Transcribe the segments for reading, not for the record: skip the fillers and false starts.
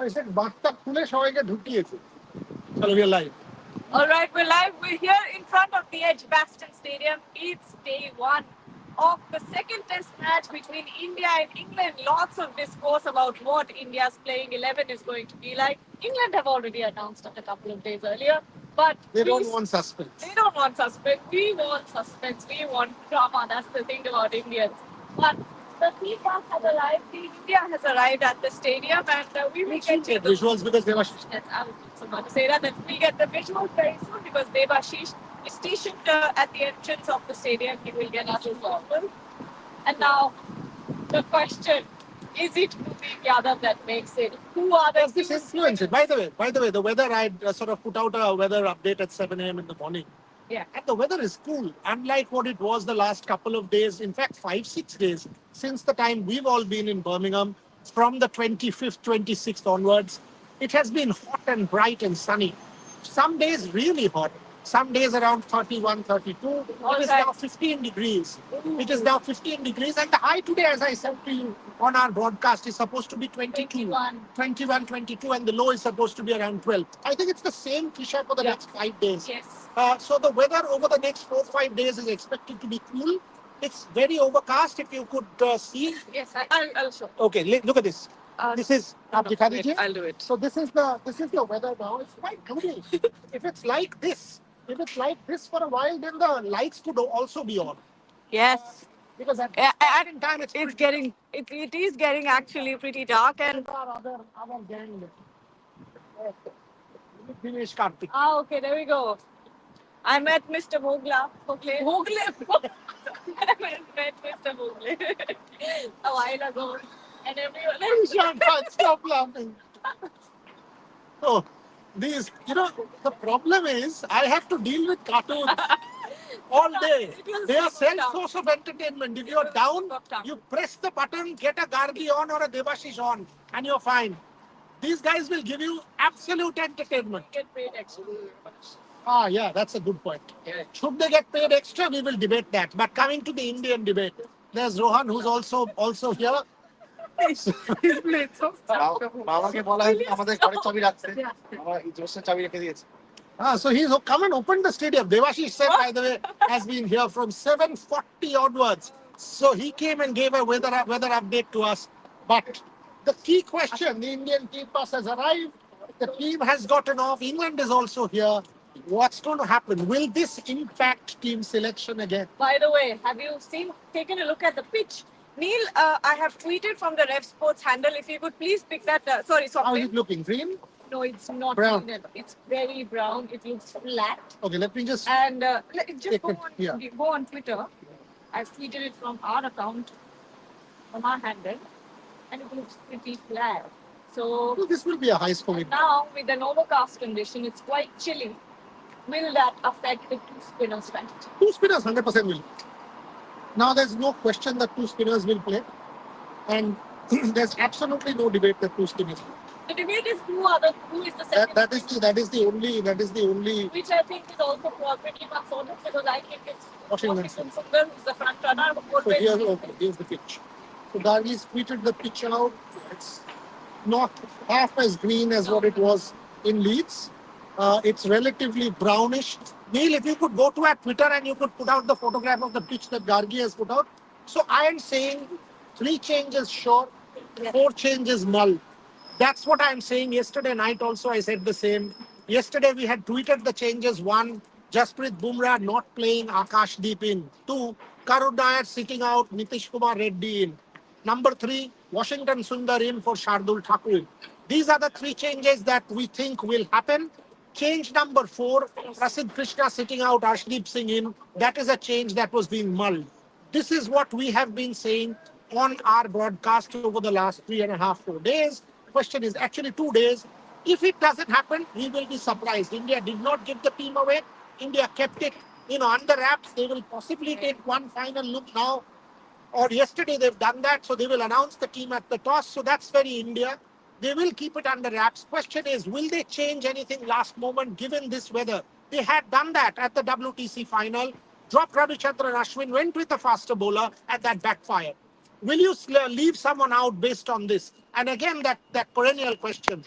I said, bathtub khule সবাইকে ঢুকিয়েছে। Chalo, we are live. All right, we're live. We're here in front of the Edge Baston Stadium. It's day one of the second test match between India and England. Lots of discourse about what India's playing 11 is going to be like. England have already announced it a couple of days earlier, but They don't want suspense. they don't want suspense. We want suspense. We want drama. That's the thing about Indians. But the theme park has arrived. India has arrived at the stadium, and we will get to the Visuals because they were. Yes, I was just about to say that we get the visuals very soon because Devashish is stationed at the entrance of the stadium. He will get us his formal. And now, the question, is it Kutik Yadav that makes it? Who are the Does this influence it? By the way, the weather, I sort of put out a weather update at 7 a.m. in the morning. Yeah. And the weather is cool, unlike what it was the last couple of days. In fact, 5-6 days since the time we've all been in Birmingham, from the 25th, 26th onwards, it has been hot and bright and sunny. Some days really hot. Some days around 31, 32. It is now 15 degrees. It is now 15 degrees. And the high today, as I said to you on our broadcast, is supposed to be 22. 21, 22. And the low is supposed to be around 12. I think it's the same, Kisha, for the next 5 days. Yes. So the weather over the next 4-5 days is expected to be cool. It's very overcast. If you could see. Yes, I'll show. Okay, look at this. This is I'll do it. So this is the weather now. It's quite gloomy. If it's like this for a while, then the lights could also be on. Yes. Because at At time it is getting actually pretty dark and our other gang. Dinesh Karthik. okay, there we go. I met Mr. Mogle. I met Mr. Mogle a while ago, and everyone. Stop laughing. Oh, these, the problem is I have to deal with cartoons all day. They are source of entertainment. If you're down, you press the button, get a Gargi on or a Devashish on, and you're fine. These guys will give you absolute entertainment. Get paid extra. Yeah, that's a good point. Should they get paid extra? We will debate that. But coming to the Indian debate, there's Rohan, who's also here. বাবাকে বলা হয়েছে আমাদের ঘরের চাবি রাখতে আমরা এই জোসের চাবি রেখে দিয়েছি So he's come and opened the stadium. Devashish said, by the way, has been here from 7:40 onwards. So he came and gave a weather update to us. But the key question, the Indian team bus has arrived. The team has gotten off. England is also here. What's going to happen? Will this impact team selection again? By the way, have you taken a look at the pitch? Neil, I have tweeted from the Rev Sports handle. If you could please pick that. Sorry, How is it looking? Green? No, it's not brown. green. It's very brown. It looks flat. Okay, let me just. And just go on Twitter. I've tweeted it from our account, from our handle, and it looks pretty flat. So Well, this will be a high scoring. now, with an overcast condition, it's quite chilly. Will that affect the two spinner strategy? Two spinners, 100% will. Now, there's no question that two spinners will play. And there's absolutely no debate that two spinners will. The debate is who is the second. That is the only. Which I think is also pretty much sorted because I think it's Washington Sundar who's the front runner. So here's the pitch. So Gargi's tweeted the pitch out. It's not half as green as what it was in Leeds. It's relatively brownish. Neil, if you could go to our Twitter and you could put out the photograph of the pitch that Gargi has put out. So I am saying 3 changes sure, 4 changes null. That's what I'm saying. Yesterday night also I said the same. Yesterday we had tweeted the changes. 1, Jasprit Bumrah not playing, Akash Deep in. 2, Karun Nair sitting out, Nitish Kumar Reddy in. Number 3, Washington Sundar in for Shardul Thakur. These are the 3 changes that we think will happen. Change number 4, Prasidh Krishna sitting out, Arshdeep Singh in. That is a change that was being mulled. This is what we have been saying on our broadcast over the last 3.5-4 days. Question is actually 2 days. If it doesn't happen, we will be surprised. India did not give the team away. India kept it, under wraps. They will possibly take one final look now. Or yesterday they've done that, so they will announce the team at the toss. So that's very India. They will keep it under wraps. Question is, will they change anything last moment given this weather? They had done that at the WTC final. Dropped Ravichandran Ashwin, went with a faster bowler, and that backfired. will you leave someone out based on this? And again, that perennial question,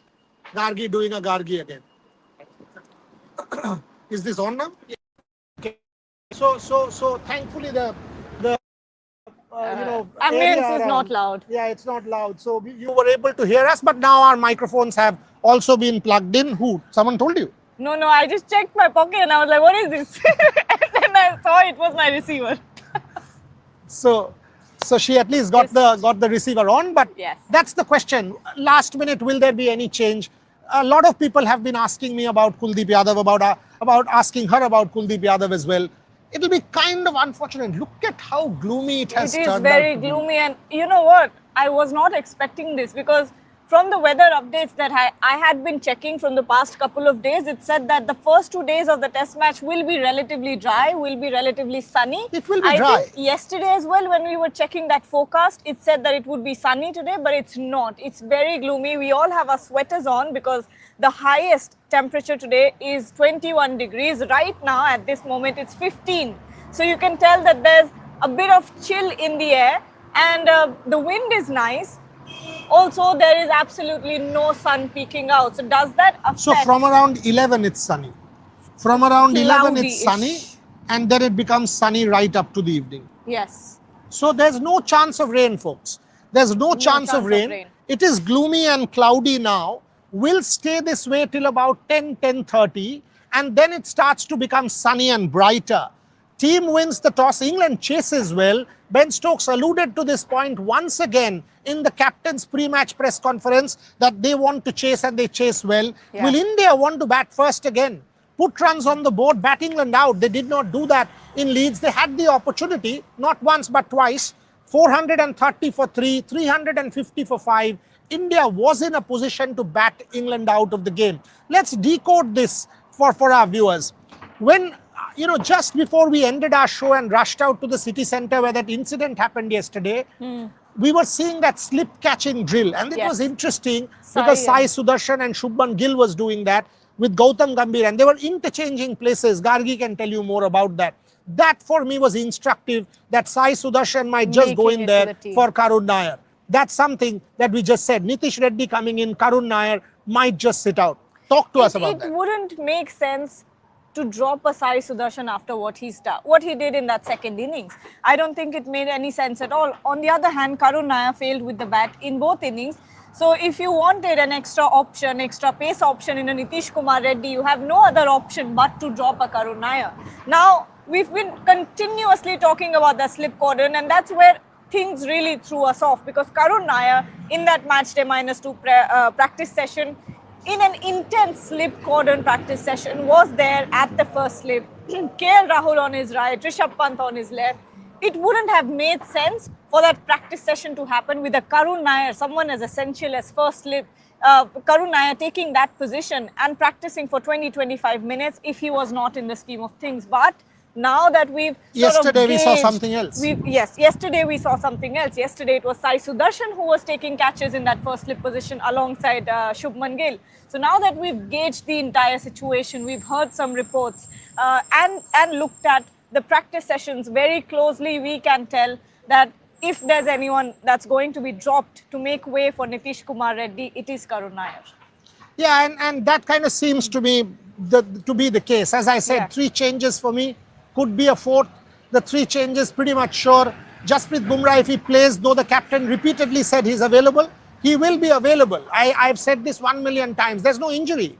Gargi doing a Gargi again. Is this on now? Okay. So thankfully the Ambience area is around, not loud. Yeah, it's not loud. So you were able to hear us, but now our microphones have also been plugged in. Who? Someone told you? No, I just checked my pocket and I was like, what is this? And then I saw it was my receiver. So she at least got the receiver on, but Yes. that's the question. Last minute, will there be any change? A lot of people have been asking me about Kuldeep Yadav, about asking her about Kuldeep Yadav as well. It'll be kind of unfortunate. Look at how gloomy it has turned out. It is very to be. gloomy, and you know what? I was not expecting this because from the weather updates that I had been checking from the past couple of days, it said that the first 2 days of the test match will be relatively dry, will be relatively sunny. It will be I dry. think yesterday as well, when we were checking that forecast, it said that it would be sunny today, but it's not. It's very gloomy. We all have our sweaters on because the highest temperature today is 21 degrees. Right now, at this moment, it's 15. So you can tell that there's a bit of chill in the air, and the wind is nice. Also, there is absolutely no sun peeking out. So does that affect? So from around 11, it's sunny. From around 11, it's sunny, Cloudy-ish. and then it becomes sunny right up to the evening. Yes. So there's no chance of rain, folks. There's no chance of rain. It is gloomy and cloudy now. Will stay this way till about 10:30, and then it starts to become sunny and brighter. Team wins the toss. England chases well. Ben Stokes alluded to this point once again in the captain's pre-match press conference that they want to chase and they chase well. Yeah. Will India want to bat first again? Put runs on the board, bat England out. They did not do that in Leeds. They had the opportunity, not once but twice. 430 for 3, 350 for 5. India was in a position to bat England out of the game. Let's decode this for our viewers. When just before we ended our show and rushed out to the city centre where that incident happened yesterday, we were seeing that slip catching drill, and it was interesting because Sai Sudarshan and Shubman Gill was doing that with Gautam Gambhir, and they were interchanging places. Gargi can tell you more about that. That for me was instructive that Sai Sudarshan might just go in there for Karun Nair. That's something that we just said. Nitish Reddy coming in, Karun Nair might just sit out. Talk to us about that. It wouldn't make sense to drop a Sai Sudarshan after what he did in that second innings. I don't think it made any sense at all. On the other hand, Karun Nair failed with the bat in both innings. So if you wanted an extra option, extra pace option in a Nitish Kumar Reddy, you have no other option but to drop a Karun Nair. Now, we've been continuously talking about the slip cordon, and that's where things really threw us off, because Karun Nair in that match day -2 practice session, in an intense slip cordon practice session, was there at the first slip. KL Rahul on his right, Rishabh Pant on his left. It wouldn't have made sense for that practice session to happen with a Karun Nair, someone as essential as first slip, Karun Nair taking that position and practicing for 20-25 minutes if he was not in the scheme of things. But now that we've yesterday we saw something else. Yesterday we saw something else. Yesterday it was Sai Sudarshan who was taking catches in that first slip position alongside Shubman Gill. So now that we've gauged the entire situation, we've heard some reports and looked at the practice sessions very closely, we can tell that if there's anyone that's going to be dropped to make way for Nitish Kumar Reddy, it is Karun Nair. Yeah, and that kind of seems to me to be the case. As I said, 3 changes for me. Could be a 4th. The 3 changes pretty much sure. Jasprit Bumrah, if he plays, though the captain repeatedly said he's available, he will be available. I've said this 1 million times. There's no injury.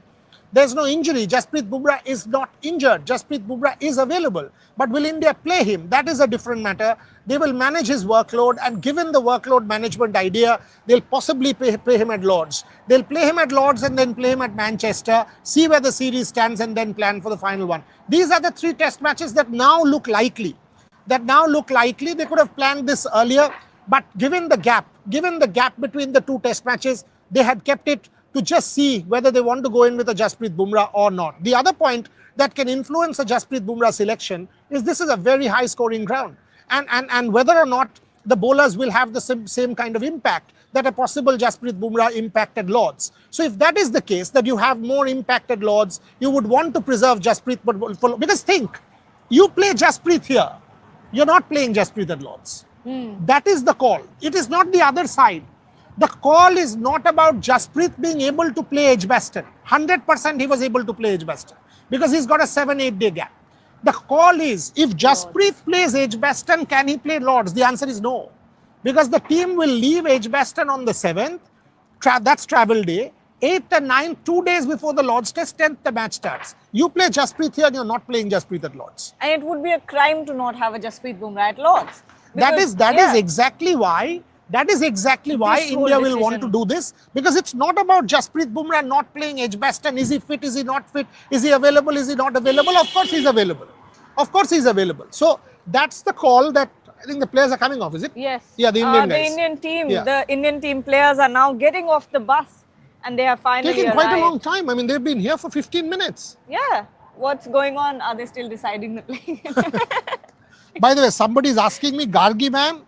There's no injury. Jasprit Bumrah is not injured. Jasprit Bumrah is available. But will India play him? That is a different matter. They will manage his workload, and given the workload management idea, they'll possibly play him at Lord's. They'll play him at Lord's and then play him at Manchester, see where the series stands and then plan for the final one. These are the 3 test matches that now look likely. They could have planned this earlier, but given the gap between the 2 test matches, they had kept it to just see whether they want to go in with a Jasprit Bumrah or not. The other point that can influence a Jasprit Bumrah selection is this is a very high scoring ground. And whether or not the bowlers will have the same kind of impact that a possible Jasprit Bumrah impact at Lord's. So if that is the case, that you have more impact at Lord's, you would want to preserve Jasprit, because think, you play Jasprit here, you're not playing Jasprit at Lord's. That is the call. It is not the other side. The call is not about Jasprit being able to play Edgbaston. 100% he was able to play Edgbaston because he's got a 7-8 day gap. The call is, if Jasprit plays Edgbaston, can he play Lords? The answer is no. Because the team will leave Edgbaston on the 7th, that's travel day. 8th and 9th, 2 days before the Lords Test, 10th the match starts. You play Jasprit here and you're not playing Jasprit at Lords. And it would be a crime to not have a Jasprit Bumrah at Lords. That is exactly why India will want to do this, because it's not about Jasprit Bumrah not playing Edgbaston. Is he fit? Is he not fit? Is he available? Is he not available? Of course he's available. Of course he's available. So that's the call that I think the players are coming off, is it? Yes. Yeah, the Indian guys. The Indian team, the Indian team players are now getting off the bus and they have finally taking arrived. quite a long time. I mean, they've been here for 15 minutes. Yeah. What's going on? Are they still deciding the play? By the way, somebody is asking me, Gargi ma'am,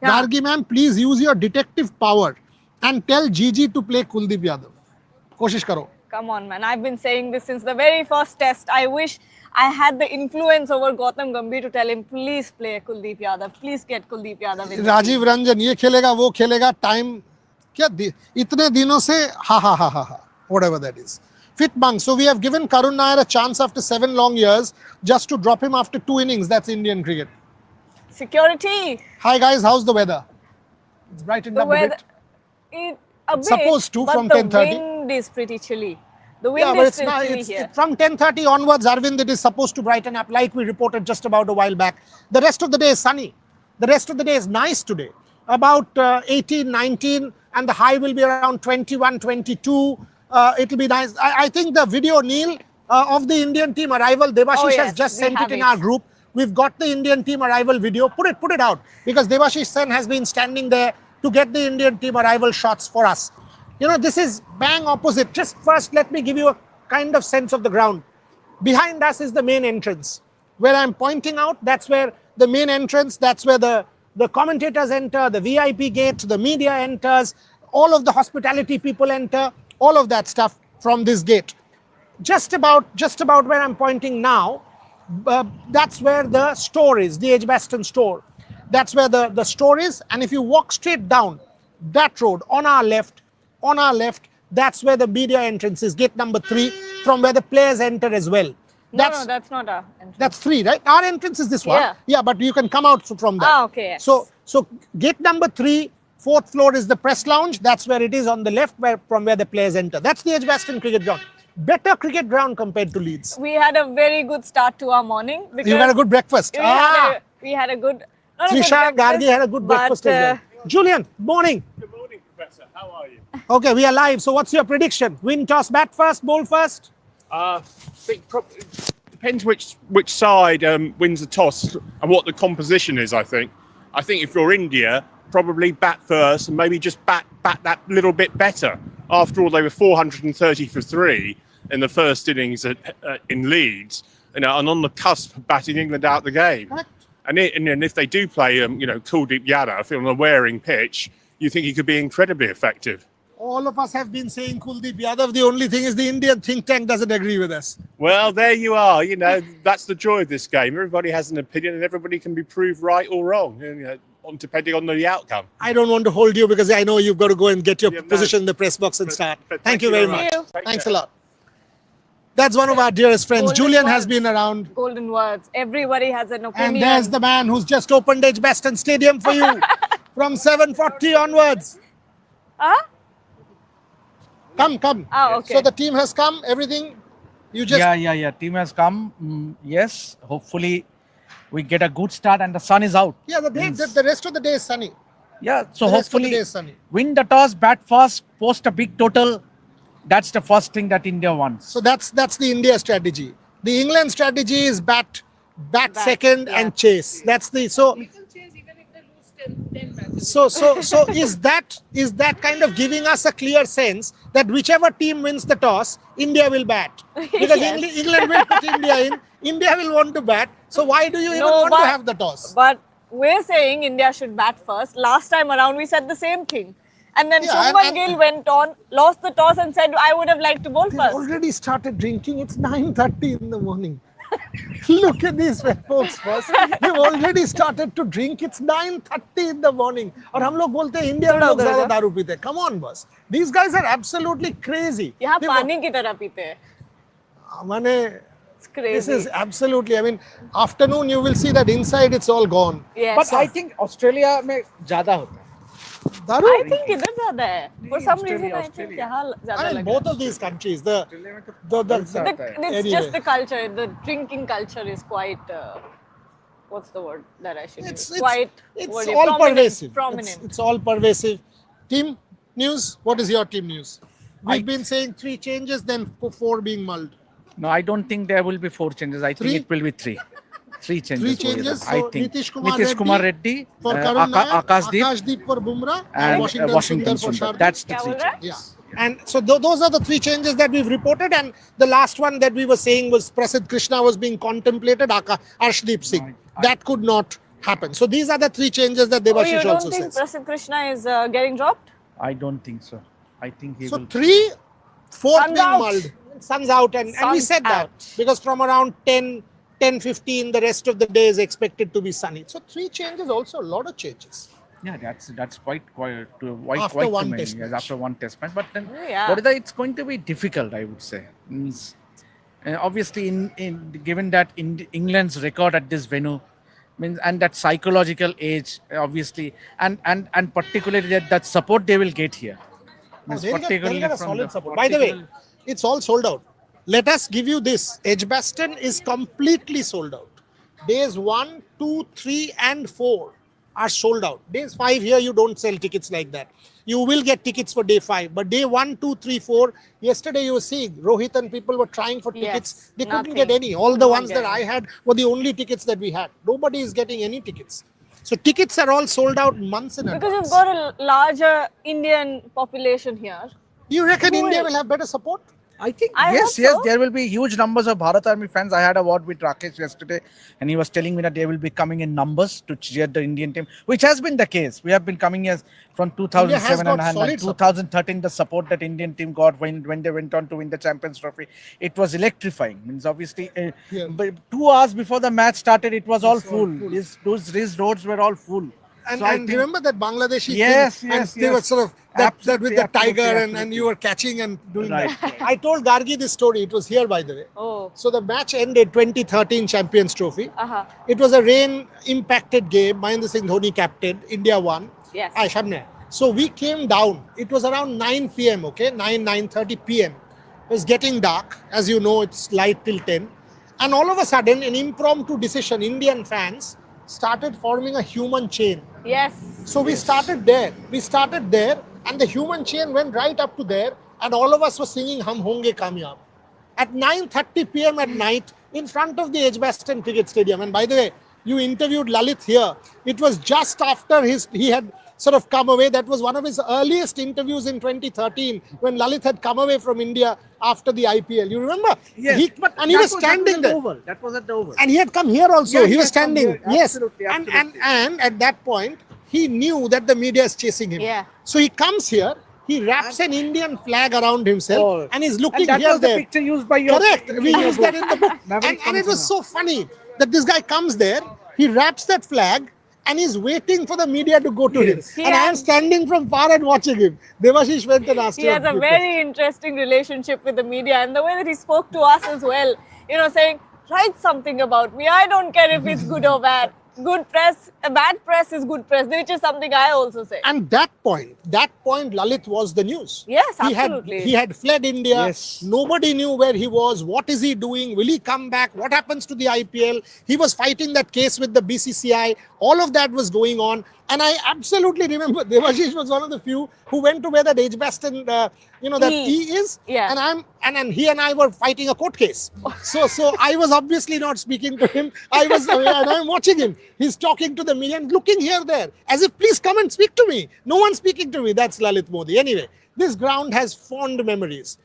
Gargi ma'am, please use your detective power and tell Gigi to play Kuldeep Yadav. Koshish karo. Come on, man. I've been saying this since the very first test. I wish I had the influence over Gautam Gambhir to tell him, please play Kuldeep Yadav. Please get Kuldeep Yadav in. Rajiv Ranjan, ye khelega, wo khelega, time. Kya itne dino se, ha. Whatever that is. Fit Bang. So we have given Karun Nair a chance after 7 long years just to drop him after 2 innings. That's Indian cricket. Security. Hi guys, how's the weather? It's brightened up a bit. Supposed to from 10:30. The wind is pretty chilly. The wind is still chilly here. From 10:30 onwards, Arvind, it is supposed to brighten up like we reported just about a while back. The rest of the day is sunny. The rest of the day is nice today. About 18, 19 and the high will be around 21, 22. It'll be nice. I think the video, Neil, of the Indian team arrival, Debashish has just sent it in our group. We've got the Indian team arrival video. Put it out, because Debashish Sen has been standing there to get the Indian team arrival shots for us. You know, this is bang opposite. Just first, let me give you a kind of sense of the ground. Behind us is the main entrance. Where I'm pointing out, that's where the main entrance, that's where the commentators enter, the VIP gate, the media enters, all of the hospitality people enter, all of that stuff from this gate. Just about where I'm pointing now, that's where the store is, the Edgbaston store. That's where the store is. And if you walk straight down that road on our left, that's where the media entrance is, gate number 3, from where the players enter as well. No, that's not our entrance. That's 3, right? Our entrance is this one. Yeah, but you can come out from that. Okay. Yes. So gate number 3, 4th floor is the press lounge. That's where it is on the left, from where the players enter. That's the Edgbaston cricket ground. Better cricket ground compared to Leeds. We had a very good start to our morning. You had a good breakfast. We had a good... Trisha Gargi had a good breakfast as well. Julian, morning. Good morning, Professor. How are you? Okay, we are live. So what's your prediction? Win, toss, bat first, bowl first? Depends which side wins the toss and what the composition is, I think. I think if you're India, probably bat first and maybe just bat that little bit better. After all, they were 430 for 3 in the first innings in Leeds, and on the cusp of batting England out the game. Correct. And if they do play, Kuldeep Yadav on a wearing pitch, you think he could be incredibly effective. All of us have been saying Kuldeep Yadav. The only thing is the Indian think tank doesn't agree with us. Well, there you are. That's the joy of this game. Everybody has an opinion, and everybody can be proved right or wrong, depending on the outcome. I don't want to hold you because I know you've got to go and get your position in the press box and start. Thank you very much. Thanks a lot. That's one of our dearest friends. Julian has been around. Golden words. Everybody has an opinion. And there's the man who's just opened Edgbaston Stadium for you from 7:40 onwards. Come. Okay. So the team has come, everything? You just... Yeah. Team has come. Yes, hopefully we get a good start and the sun is out. Yeah, the rest of the day is sunny. Yeah, so The rest of the hopefully day is sunny. win the toss, bat first, post a big total. That's the first thing that India wants. So that's the India strategy. The England strategy is bat second and chase. That's the so is that kind of giving us a clear sense that whichever team wins the toss, India will bat, because England will put India in. India will want to bat. So why do you even want to have the toss? But we're saying India should bat first. Last time around, we said the same thing. And then Shubman Gill went on, lost the toss and said, I would have liked to bowl They've first. already started drinking. It's 9:30 in the morning. Look at these folks first. They've already started to drink. It's 9:30 in the morning. और हम लोग बोलते हैं India में लोग ज़्यादा दारू पीते हैं. Come on, boss. These guys are absolutely crazy. यहाँ पानी की तरह पीते हैं. माने It's crazy. this is absolutely. I mean, afternoon you will see that inside it's all gone. Yes. But I think Australia में ज़्यादा होता है. दारू. I think इधर ज़्यादा है. For some reason I think यहाँ ज़्यादा I mean, लग both of these countries, the It's Anyway. just the culture. The drinking culture is quite. What's the word that I should use? Quite. it's what is it? all Prominent, pervasive. Prominent. It's all pervasive. Team news. What is your team news? We've been saying 3 changes, then 4 being mulled. No, I don't think there will be 4 changes. I think 3? it will be 3. 3 changes. 3 changes. I So think Nitish Kumar Reddy, for Karun Nair, Akashdeep, Akashdeep for Bumrah, and Washington Sundar for Sundar. Sharma. That's the क्या 3 बोल रहा है? changes. Yeah. And so those are the 3 changes that we've reported, and the last one that we were saying was Prasidh Krishna was being contemplated, Arshdeep Singh. That could not happen. So these are the 3 changes that Oh, you Devashish don't also think says. Prasidh Krishna is getting dropped? I don't think so. I think he So will. 3, 4 Sun's being out. mulled. Sun's out, and we Sun's said that out. because from around 10:15, the rest of the day is expected to be sunny. So 3 changes, also a lot of changes. Yeah, that's quite After quite one too many. test Yes, match. after one test match. But then, Yeah. whether it's going to be difficult, I would say. Means, obviously, in given that England's record at this venue, means and that psychological age, obviously, and particularly that support they will get here. Means They'll get a from solid the support. By the way, it's all sold out. Let us give you this. Edgbaston is completely sold out. Days 1, 2, 3 and 4 are sold out. Days 5 here, you don't sell tickets like that. You will get tickets for day 5. But day 1, 2, 3, 4, yesterday you were seeing Rohit and people were trying for tickets. Yes, They couldn't nothing. get any. All the ones that getting. I had were the only tickets that we had. Nobody is getting any tickets. So tickets are all sold out months in Because advance. you've got a larger Indian population here. You reckon Who India will- will have better support? I think I yes, hope yes, so. there will be huge numbers of Bharat Army fans. I had a word with Rakesh yesterday, and he was telling me that they will be coming in numbers to cheer the Indian team, which has been the case. We have been coming here from 2007 got and solid support. 2013. The support that Indian team got when they went on to win the Champions Trophy, it was electrifying. Means obviously, Yeah. but 2 hours before the match started, it was all full. These roads were all full. And, So I and think- remember that Bangladeshi Yes, thing? yes, and they were yes. sort of that with the Absolutely, tiger and absolutely. you were catching and doing Right, that. right. I told Gargi this story. It was here, by the way. Oh. So the match ended 2013 Champions Trophy. Uh-huh. It was a rain-impacted game. Mahendra Singh Dhoni captain. India won. Yes. Shabna. So we came down. It was around 9 p.m. Okay, 9:30 p.m. It was getting dark. As you know, it's light till 10. And all of a sudden, an impromptu decision. Indian fans started forming a human chain. Yes. So we started there. And the human chain went right up to there, and all of us were singing Hum Honge Kamyab at 9:30 p.m. at night in front of the Edgbaston Cricket Stadium. And by the way, you interviewed Lalit here. It was just after he had sort of come away. That was one of his earliest interviews in 2013 when Lalit had come away from India after the IPL. You remember? Yes, He was standing there. That was at the Oval. And he had come here also. Yeah, he he was had come standing. here. Yes. Absolutely, And absolutely. at that point, he knew that the media is chasing him. Yeah. So he comes here. He wraps an Indian flag around himself Oh. and he's looking And that here was the there. picture used by your Correct. We your used that in the book. Maverick And it was Commissioner. so funny that this guy comes there, he wraps that flag and he's waiting for the media to go to him. He And I am has- standing from far and watching him. Devashish went and asked He him has a few very interesting relationship with the media, and the way that he spoke to us as well, saying, write something about me. I don't care if it's good or bad. Good press, bad press is good press, which is something I also say. And that point, Lalit was the news. Yes, He absolutely. had fled India. Yes. Nobody knew where he was. What is he doing? Will he come back? What happens to the IPL? He was fighting that case with the BCCI. All of that was going on. And I absolutely remember Devashish was one of the few who went to where that Edgbaston, that E is. Yeah. And he and I were fighting a court case. So I was obviously not speaking to him. And I'm watching him. He's talking to the media and looking here, there, as if, please come and speak to me. No one's speaking to me. That's Lalit Modi. Anyway, this ground has fond memories.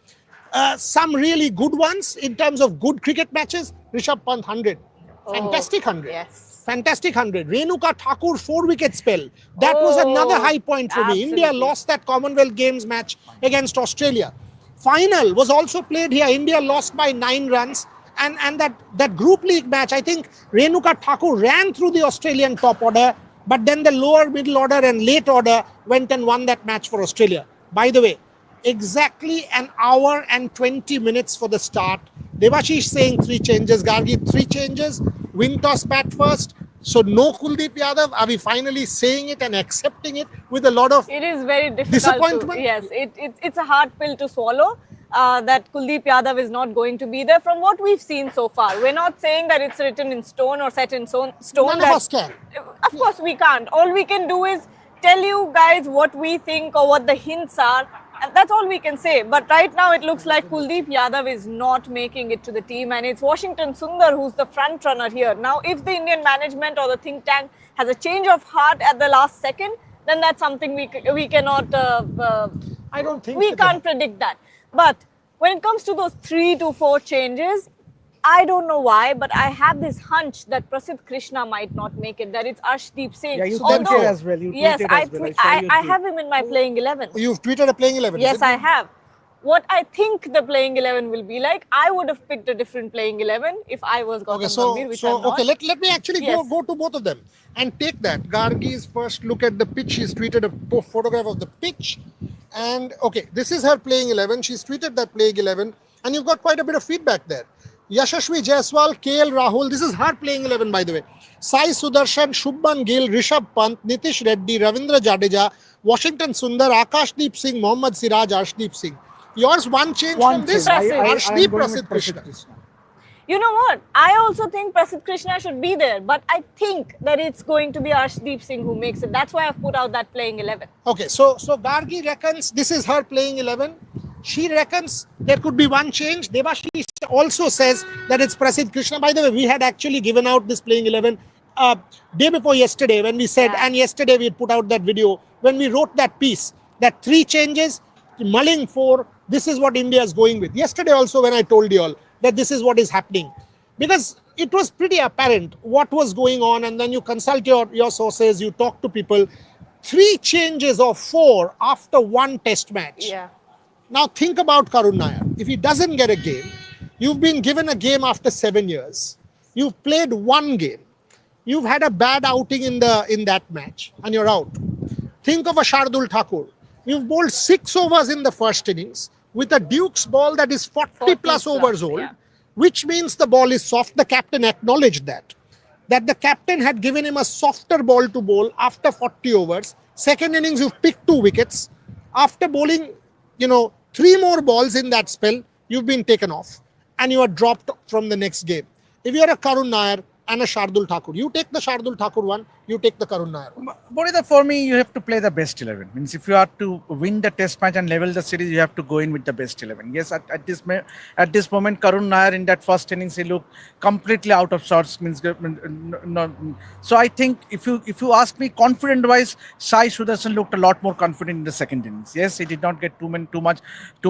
Some really good ones in terms of good cricket matches. Rishabh Pant 100. Fantastic 100. Yes. Fantastic 100. Renuka Thakur 4-wicket spell. That was another high point for me. India Absolutely. lost that Commonwealth Games match against Australia. Final was also played here. India lost by 9 runs. and that group league match, I think Renuka Thakur ran through the Australian top order, but then the lower middle order and late order went and won that match for Australia. By the way, exactly an hour and 20 minutes for the start. Devashish saying 3 changes, Gargi 3 changes, win toss bat first. So no Kuldeep Yadav. Are we finally saying it and accepting it with a lot of It is very difficult. disappointment? Yes, it's a hard pill to swallow. That Kuldeep Yadav is not going to be there from what we've seen so far. We're not saying that it's written in stone or set in stone. None of us can. Of course, we can't. All we can do is tell you guys what we think or what the hints are. And that's all we can say. But right now, it looks like Kuldeep Yadav is not making it to the team. And it's Washington Sundar who's the front runner here. Now, if the Indian management or the think tank has a change of heart at the last second, then that's something we cannot... I don't think we so. can't predict that. But when it comes to those 3 to 4 changes, I don't know why, but I have this hunch that Prasidh Krishna might not make it. That it's Arshdeep Singh. Yeah, you Although- tweeted as well. You yes, tweeted I, as well. tweet- I saw your I tweet. have him in my playing 11. You've tweeted a playing 11. Yes, is it? I have. What I think the playing 11 will be like, I would have picked a different playing 11 if I was Gautam Okay, so, Gambhir, which I'm not. okay, let me actually Yes. go to both of them and take that. Gargi's first look at the pitch. She's tweeted a photograph of the pitch. And okay, this is her playing 11. She's tweeted that playing 11. And you've got quite a bit of feedback there. Yashashvi Jaiswal, KL Rahul. This is her playing 11, by the way. Sai Sudarshan, Shubman Gill, Rishabh Pant, Nitish Reddy, Ravindra Jadeja, Washington Sundar, Akashdeep Singh, Mohammad Siraj, Arshdeep Singh. Yours one change from this. Arshdeep Prasidh Krishna. You know what? I also think Prasidh Krishna should be there, but I think that it's going to be Arshdeep Singh who makes it. That's why I've put out that playing 11. Okay, so Gargi reckons this is her playing 11. She reckons there could be one change. Devashi also says that it's Prasidh Krishna. By the way, we had actually given out this playing 11 day before yesterday when we said, and yesterday we had put out that video when we wrote that piece, that 3 changes, mulling 4, this is what India is going with. Yesterday also when I told you all that this is what is happening. Because it was pretty apparent what was going on, and then you consult your sources, you talk to people. 3 changes of 4 after 1 test match. Yeah. Now think about Karun Nair. If he doesn't get a game, you've been given a game after 7 years. You've played 1 game. You've had a bad outing in that match and you're out. Think of a Shardul Thakur. You've bowled 6 overs in the first innings with a Duke's ball that is 40 plus overs old, which means the ball is soft. The captain acknowledged that the captain had given him a softer ball to bowl after 40 overs. Second innings, you've picked 2 wickets. After bowling, 3 more balls in that spell, you've been taken off and you are dropped from the next game. If you're a Karun Nair and a Shardul Thakur, you take the Shardul Thakur one, you take the Karun Nair one. But for me, you have to play the best 11. Means if you are to win the test match and level the series, you have to go in with the best 11. Yes, at this moment, Karun Nair in that first innings, he looked completely out of sorts. So I think if you ask me, confident-wise, Sai Sudarshan looked a lot more confident in the second innings. Yes, he did not get too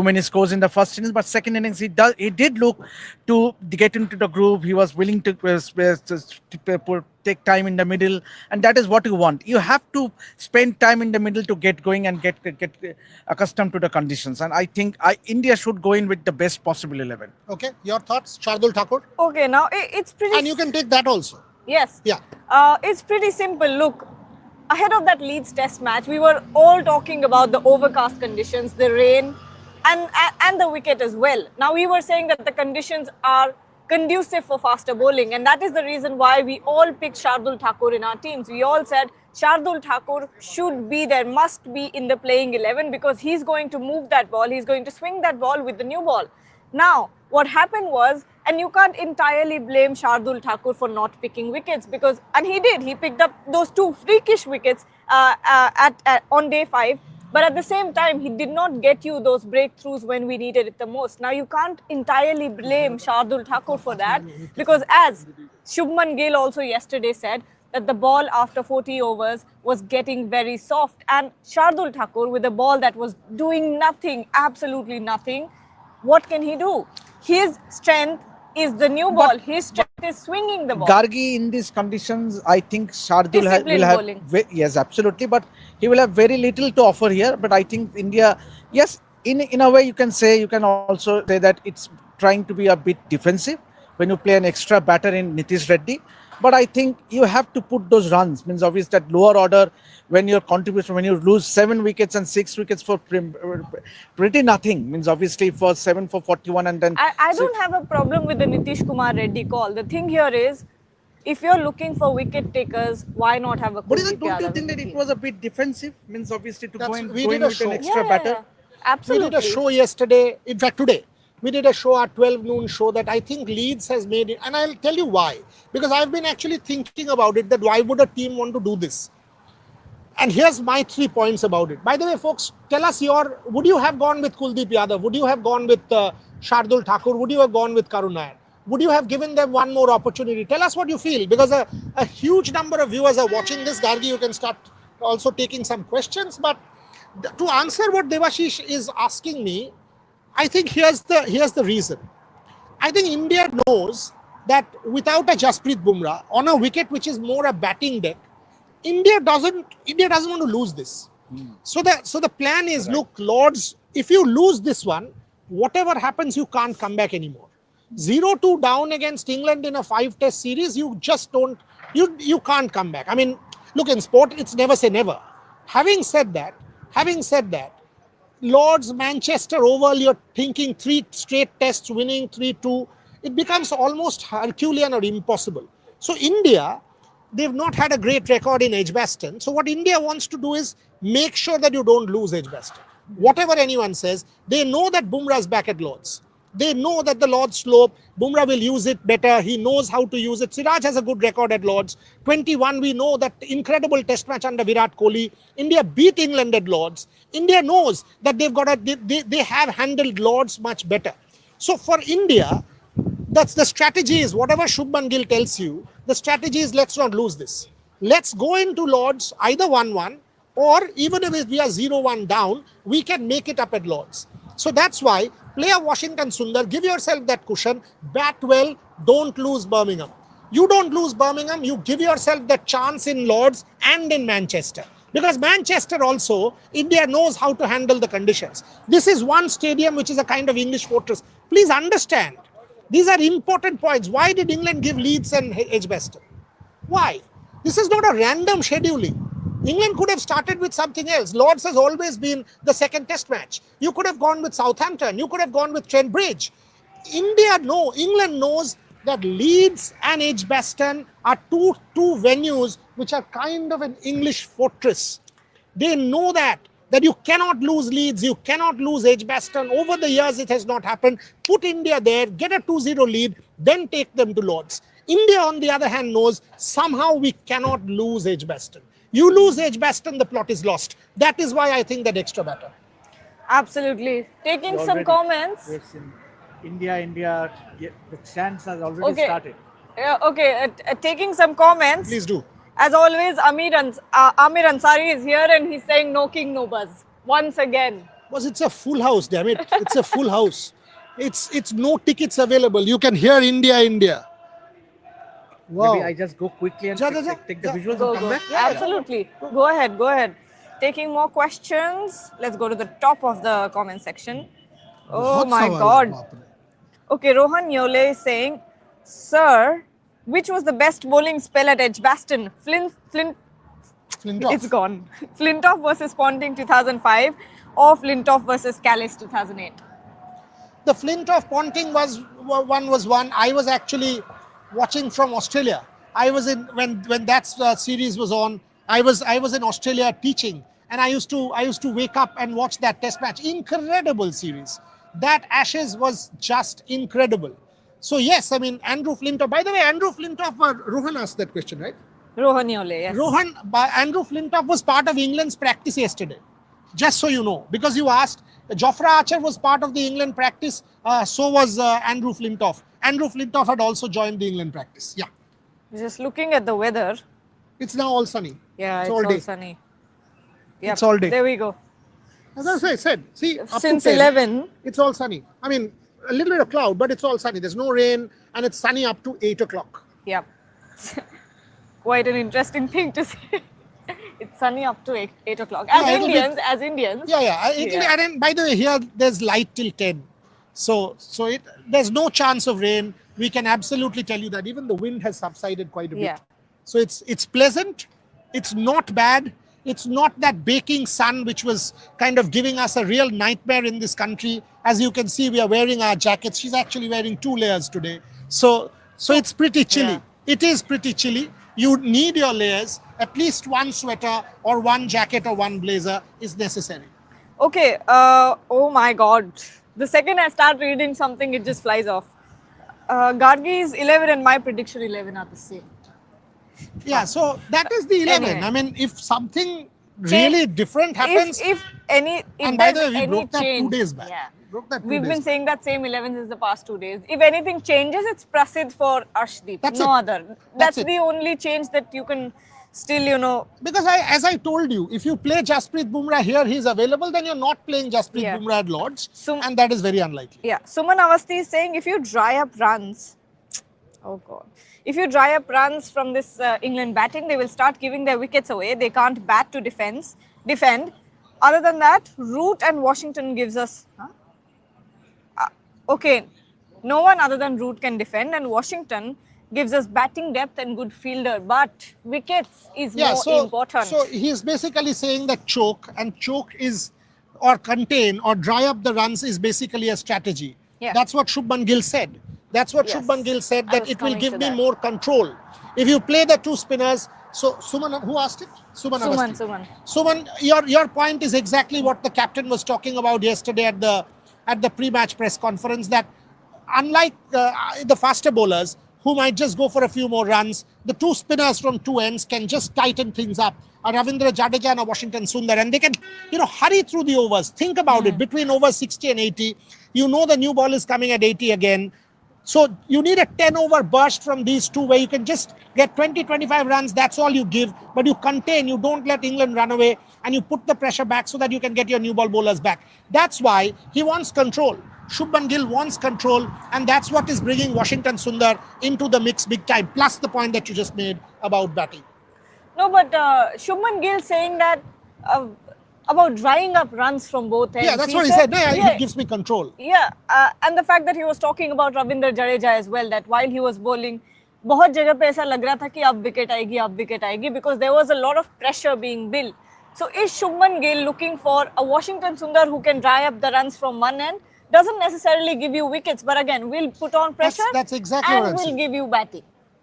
many scores in the first innings, but second innings he did look to get into the groove. He was willing to take time in the middle, and that is what you want. You have to spend time in the middle to get going and get accustomed to the conditions. And I think India should go in with the best possible 11. Okay, your thoughts, Shardul Thakur? Okay, now it's pretty... And you can take that also. Yes. Yeah. It's pretty simple. Look, ahead of that Leeds test match, we were all talking about the overcast conditions, the rain, and the wicket as well. Now, we were saying that the conditions are conducive for faster bowling, and that is the reason why we all picked Shardul Thakur in our teams. We all said Shardul Thakur should be there, must be in the playing 11, because he's going to move that ball, he's going to swing that ball with the new ball. Now, what happened was, and you can't entirely blame Shardul Thakur for not picking wickets, and he did, he picked up those 2 freakish wickets on day 5. But at the same time, he did not get you those breakthroughs when we needed it the most. Now, you can't entirely blame Shardul Thakur for that, because as Shubman Gill also yesterday said, that the ball after 40 overs was getting very soft. And Shardul Thakur, with a ball that was doing nothing, absolutely nothing, what can he do? His strength is the new ball. His strength is swinging the ball. Gargi, in these conditions, I think Shardul will bowling. have... Yes, absolutely. But he will have very little to offer here. But I think India, yes, in a way you can also say that it's trying to be a bit defensive. when you play an extra batter in Nitish Reddy. But I think you have to put those runs. Means obviously that lower order, when your contribution, when you lose 7 wickets and 6 wickets for pretty nothing. Means obviously for 7 for 41 and then I don't have a problem with the Nitish Kumar Reddy call. The thing here is, if you're looking for wicket takers, why not have a But Kuldeep don't you Yadav think in the that it team? was a bit defensive? Means obviously to That's- go in, we go did in a with an show. extra batter. Absolutely. We did a show yesterday, in fact today. We did a show at 12 noon show that I think Leeds has made it. And I'll tell you why. Because I've been actually thinking about it, that why would a team want to do this? And here's my 3 points about it. By the way, folks, tell us would you have gone with Kuldeep Yadav? Would you have gone with Shardul Thakur? Would you have gone with Karun Nair? Would you have given them one more opportunity? Tell us what you feel, because a huge number of viewers are watching this. Gargi, you can start also taking some questions. But to answer what Devashish is asking me, I think here's the reason. I think India knows that without a Jasprit Bumrah on a wicket which is more a batting deck, India doesn't want to lose this. So the plan is, look, Lords, if you lose this one, whatever happens, you can't come back anymore. 0-2 down against England in a 5-test series, you just don't, you can't come back. I mean, look, in sport, it's never say never. Having said that, Lords, Manchester Oval, you're thinking 3 straight tests, winning 3-2. It becomes almost Herculean or impossible. So India, they've not had a great record in Edgbaston. So what India wants to do is make sure that you don't lose Edgbaston. Whatever anyone says, they know that Bumrah's back at Lords. They know that the Lords slope, Bumrah will use it better. He knows how to use it. Siraj has a good record at Lords. 21, we know that incredible test match under Virat Kohli. India beat England at Lords. India knows that they have handled Lords much better. So for India, that's the strategy is, whatever Shubman Gill tells you, the strategy is, let's not lose this. Let's go into Lords either 1-1, or even if we are 0-1 down, we can make it up at Lords. So that's why play a Washington Sundar, give yourself that cushion, bat well, don't lose Birmingham. You don't lose Birmingham, you give yourself that chance in Lords and in Manchester. Because Manchester also, India knows how to handle the conditions. This is one stadium which is a kind of English fortress. Please understand, these are important points. Why did England give Leeds and Edgbaston? Why? This is not a random scheduling. England could have started with something else. Lords has always been the second test match. You could have gone with Southampton. You could have gone with Trent Bridge. England knows that Leeds and Edgbaston are two venues which are kind of an English fortress. They know that you cannot lose Leeds, you cannot lose Edgbaston. Over the years, it has not happened. Put India there, get a 2-0 lead, then take them to Lords. India, on the other hand, knows somehow we cannot lose Edgbaston. You lose Edgbaston, the plot is lost. That is why I think that extra batter. Absolutely. Taking some comments. India, the chance has already started. Taking some comments. Please do. As always, Amir Ansari is here and he's saying no king, no buzz. Once again. Because it's a full house, damn it. It's a full house. It's no tickets available. You can hear India. Wow. Maybe I just go quickly and take the visuals Go, and come go. back. Absolutely. Go ahead. Taking more questions. Let's go to the top of the comment section. Oh my God. Okay, Rohan Yole is saying, sir, which was the best bowling spell at Edgbaston? Flintoff. It's gone. Flintoff versus Ponting 2005 or Flintoff versus Callis 2008? The Flintoff Ponting was one. I was actually watching from Australia. I was in when that series was on. I was in Australia teaching, and I used to wake up and watch that test match. Incredible series. That Ashes was just incredible. So yes, I mean Andrew Flintoff. By the way, Andrew Flintoff. Rohan asked that question, right? Rohan Yole, yes. Andrew Flintoff was part of England's practice yesterday. Just so you know, because you asked, Jofra Archer was part of the England practice. So was Andrew Flintoff. Andrew Flintoff had also joined the England practice. Yeah. Just looking at the weather. It's now all sunny. Yeah, it's all sunny. Yep. It's all day. There we go. As I said, see, up Since to 10, 11. it's all sunny. I mean, a little bit of cloud, but it's all sunny. There's no rain, and it's sunny up to 8 o'clock. Yep. Quite an interesting thing to say. It's sunny up to 8 o'clock. As Indians. Yeah. And then, by the way, here there's light till 10. So there's no chance of rain. We can absolutely tell you that. Even the wind has subsided quite a bit. Yeah. So it's pleasant. It's not bad. It's not that baking sun which was kind of giving us a real nightmare in this country. As you can see, we are wearing our jackets. She's actually wearing 2 layers today. So it's pretty chilly. Yeah. It is pretty chilly. You need your layers. At least one sweater or one jacket or one blazer is necessary. Okay, oh my god. The second I start reading something, it just flies off. Gargi's 11 and my prediction 11 are the same. Yeah, so that is the 11. Anyway. I mean, if something really different happens, If any, if and by the there's way, we any broke that 2 change, days back. Yeah. We broke that 2 We've days been back. saying that same 11 since the past 2 days. If anything changes, it's Prasidh for Arshdeep. That's no it. other. That's That's it. the only change that you can still, Because as I told you, if you play Jasprit Bumrah here, he's available, then you're not playing Jasprit Yeah. Bumrah at Lords, So- and that is very unlikely. Yeah, Suman Avasthi is saying if you dry up runs, oh god, if you dry up runs from this England batting, they will start giving their wickets away. They can't bat to defend. Other than that, Root and Washington gives us. Okay, no one other than Root can defend, and Washington gives us batting depth and good fielder. But wickets is Yeah, more important. so he's basically saying that choke is, or contain or dry up the runs is basically a strategy. Yeah. That's what Shubman Gill said. That's what Yes, Shubman Gill said, I that was it will coming give to me that. more control. If you play the 2 spinners, so Suman, who asked it? Suman Avasthi. Suman, your point is exactly what the captain was talking about yesterday at the pre-match press conference, that unlike the faster bowlers who might just go for a few more runs, the 2 spinners from 2 ends can just tighten things up. A Ravindra Jadeja and a Washington Sundar, and they can, hurry through the overs. Think about it. Between overs 60 and 80, the new ball is coming at 80 again. So you need a 10-over burst from these 2 where you can just get 20, 25 runs. That's all you give. But you contain, you don't let England run away, and you put the pressure back so that you can get your new ball bowlers back. That's why he wants control. Shubman Gill wants control, and that's what is bringing Washington Sundar into the mix big time. Plus the point that you just made about batting. No, but Shubman Gill saying that about drying up runs from both ends. Yeah, that's what he said. It gives me control. Yeah, and the fact that he was talking about Ravindra Jadeja as well, that while he was bowling, बहुत जगह पे ऐसा लग रहा था कि अब wicket आएगी, because there was a lot of pressure being built. So is Shubman Gill looking for a Washington Sundar who can dry up the runs from one end? Doesn't necessarily give you wickets, but again, will put on pressure. That's exactly and what I'm will saying. give you batting.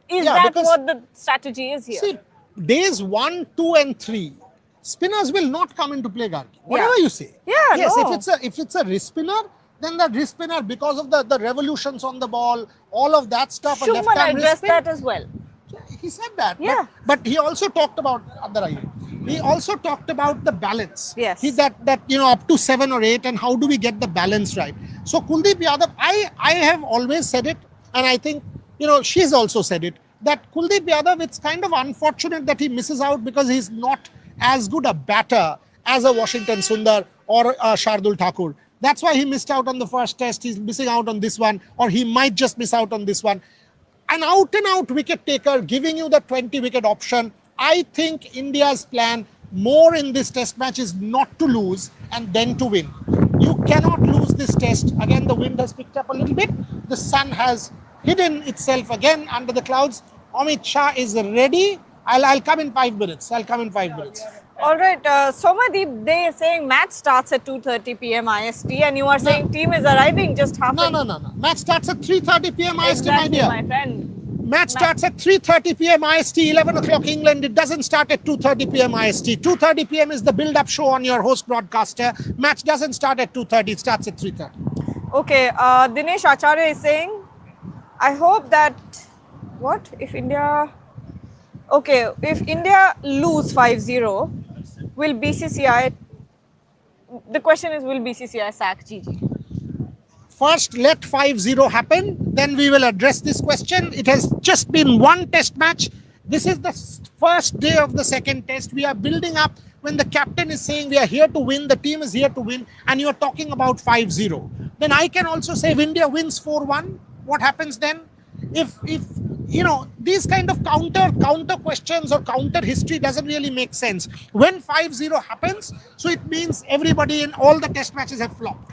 Is Yeah, that because- what the strategy is here? See, days 1, 2, and 3, spinners will not come into play, Gargi. Whatever you say. Yeah, yes, no. if it's a wrist spinner, then that wrist spinner, because of the revolutions on the ball, all of that stuff, a Shubman left-hand wrist addressed spin, that as well. he said that. Yeah. But he also talked about the balance. Yes. That up to 7 or 8, and how do we get the balance right? So Kuldeep Yadav, I have always said it, and I think she's also said it, that Kuldeep Yadav, it's kind of unfortunate that he misses out because he's not as good a batter as a Washington Sundar or a Shardul Thakur. That's why he missed out on the first test. He's missing out on this one, or he might just miss out on this one. An out-and-out wicket taker giving you the 20-wicket option. I think India's plan more in this test match is not to lose and then to win. You cannot lose this test. Again, the wind has picked up a little bit. The sun has hidden itself again under the clouds. Amit Shah is ready. I'll come in 5 minutes. All right, Somadeep, they are saying match starts at 2:30 p.m. IST, and you are saying team is arriving just half. No. Match starts at 3:30 p.m. IST, my Exactly, dear. my friend. Match starts at 3:30 p.m. IST, 11 o'clock England. It doesn't start at 2:30 p.m. IST. 2:30 p.m. is the build-up show on your host broadcaster. Match doesn't start at 2:30. It starts at 3:30. Okay, Dinesh Acharya is saying, I hope that if India lose 5-0, will BCCI? The question is, will BCCI sack Gigi? First, let 5-0 happen. Then we will address this question. It has just been one test match. This is the first day of the second test. We are building up. When the captain is saying we are here to win, the team is here to win, and you are talking about 5-0. Then I can also say if India wins 4-1, what happens then? If these kind of counter questions or counter history doesn't really make sense. When 5-0 happens, so it means everybody in all the test matches have flopped.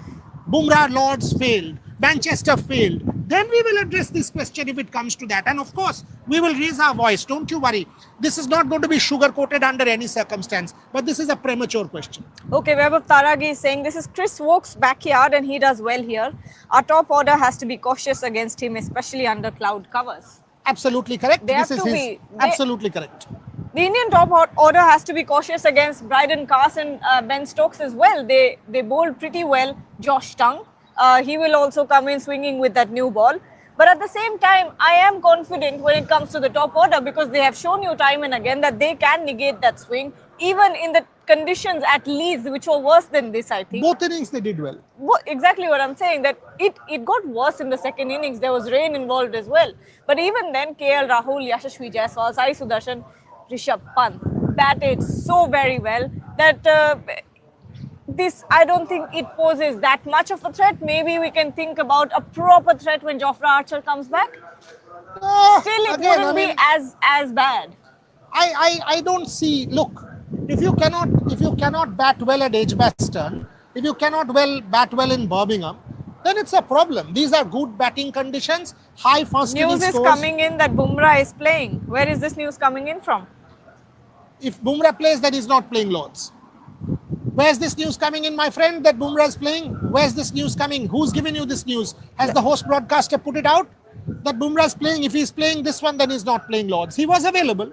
Bumrah, Lords failed, Manchester failed, then we will address this question if it comes to that. And of course, we will raise our voice. Don't you worry. This is not going to be sugar-coated under any circumstance. But this is a premature question. Okay, Vaibhav Taragi is saying this is Chris Woke's backyard and he does well here. Our top order has to be cautious against him, especially under cloud covers. Absolutely correct. They have This is to his. be- Absolutely correct. The Indian top order has to be cautious against Bryden Carse and Ben Stokes as well. They bowled pretty well. Josh Tongue, he will also come in swinging with that new ball. But at the same time, I am confident when it comes to the top order because they have shown you time and again that they can negate that swing, even in the conditions at Leeds, which were worse than this, I think. Both innings they did well. Exactly what I'm saying, that it got worse in the second innings. There was rain involved as well. But even then, KL Rahul, Yashasvi Jaiswal, Sai Sudarshan, Rishabh Pant batted so very well that this, I don't think it poses that much of a threat. Maybe we can think about a proper threat when Jofra Archer comes back. Still, it wouldn't be as bad. I don't see. Look, if you cannot bat well at Edgbaston, if you cannot bat well in Birmingham, then it's a problem. These are good batting conditions, high first News innings is scores. coming in that Bumrah is playing. Where is this news coming in from? If Bumrah plays, then he's not playing Lords. Where's this news coming in, my friend, that Bumrah is playing? Where's this news coming? Who's given you this news? Has the host broadcaster put it out? That Bumrah is playing. If he's playing this one, then he's not playing Lords. He was available.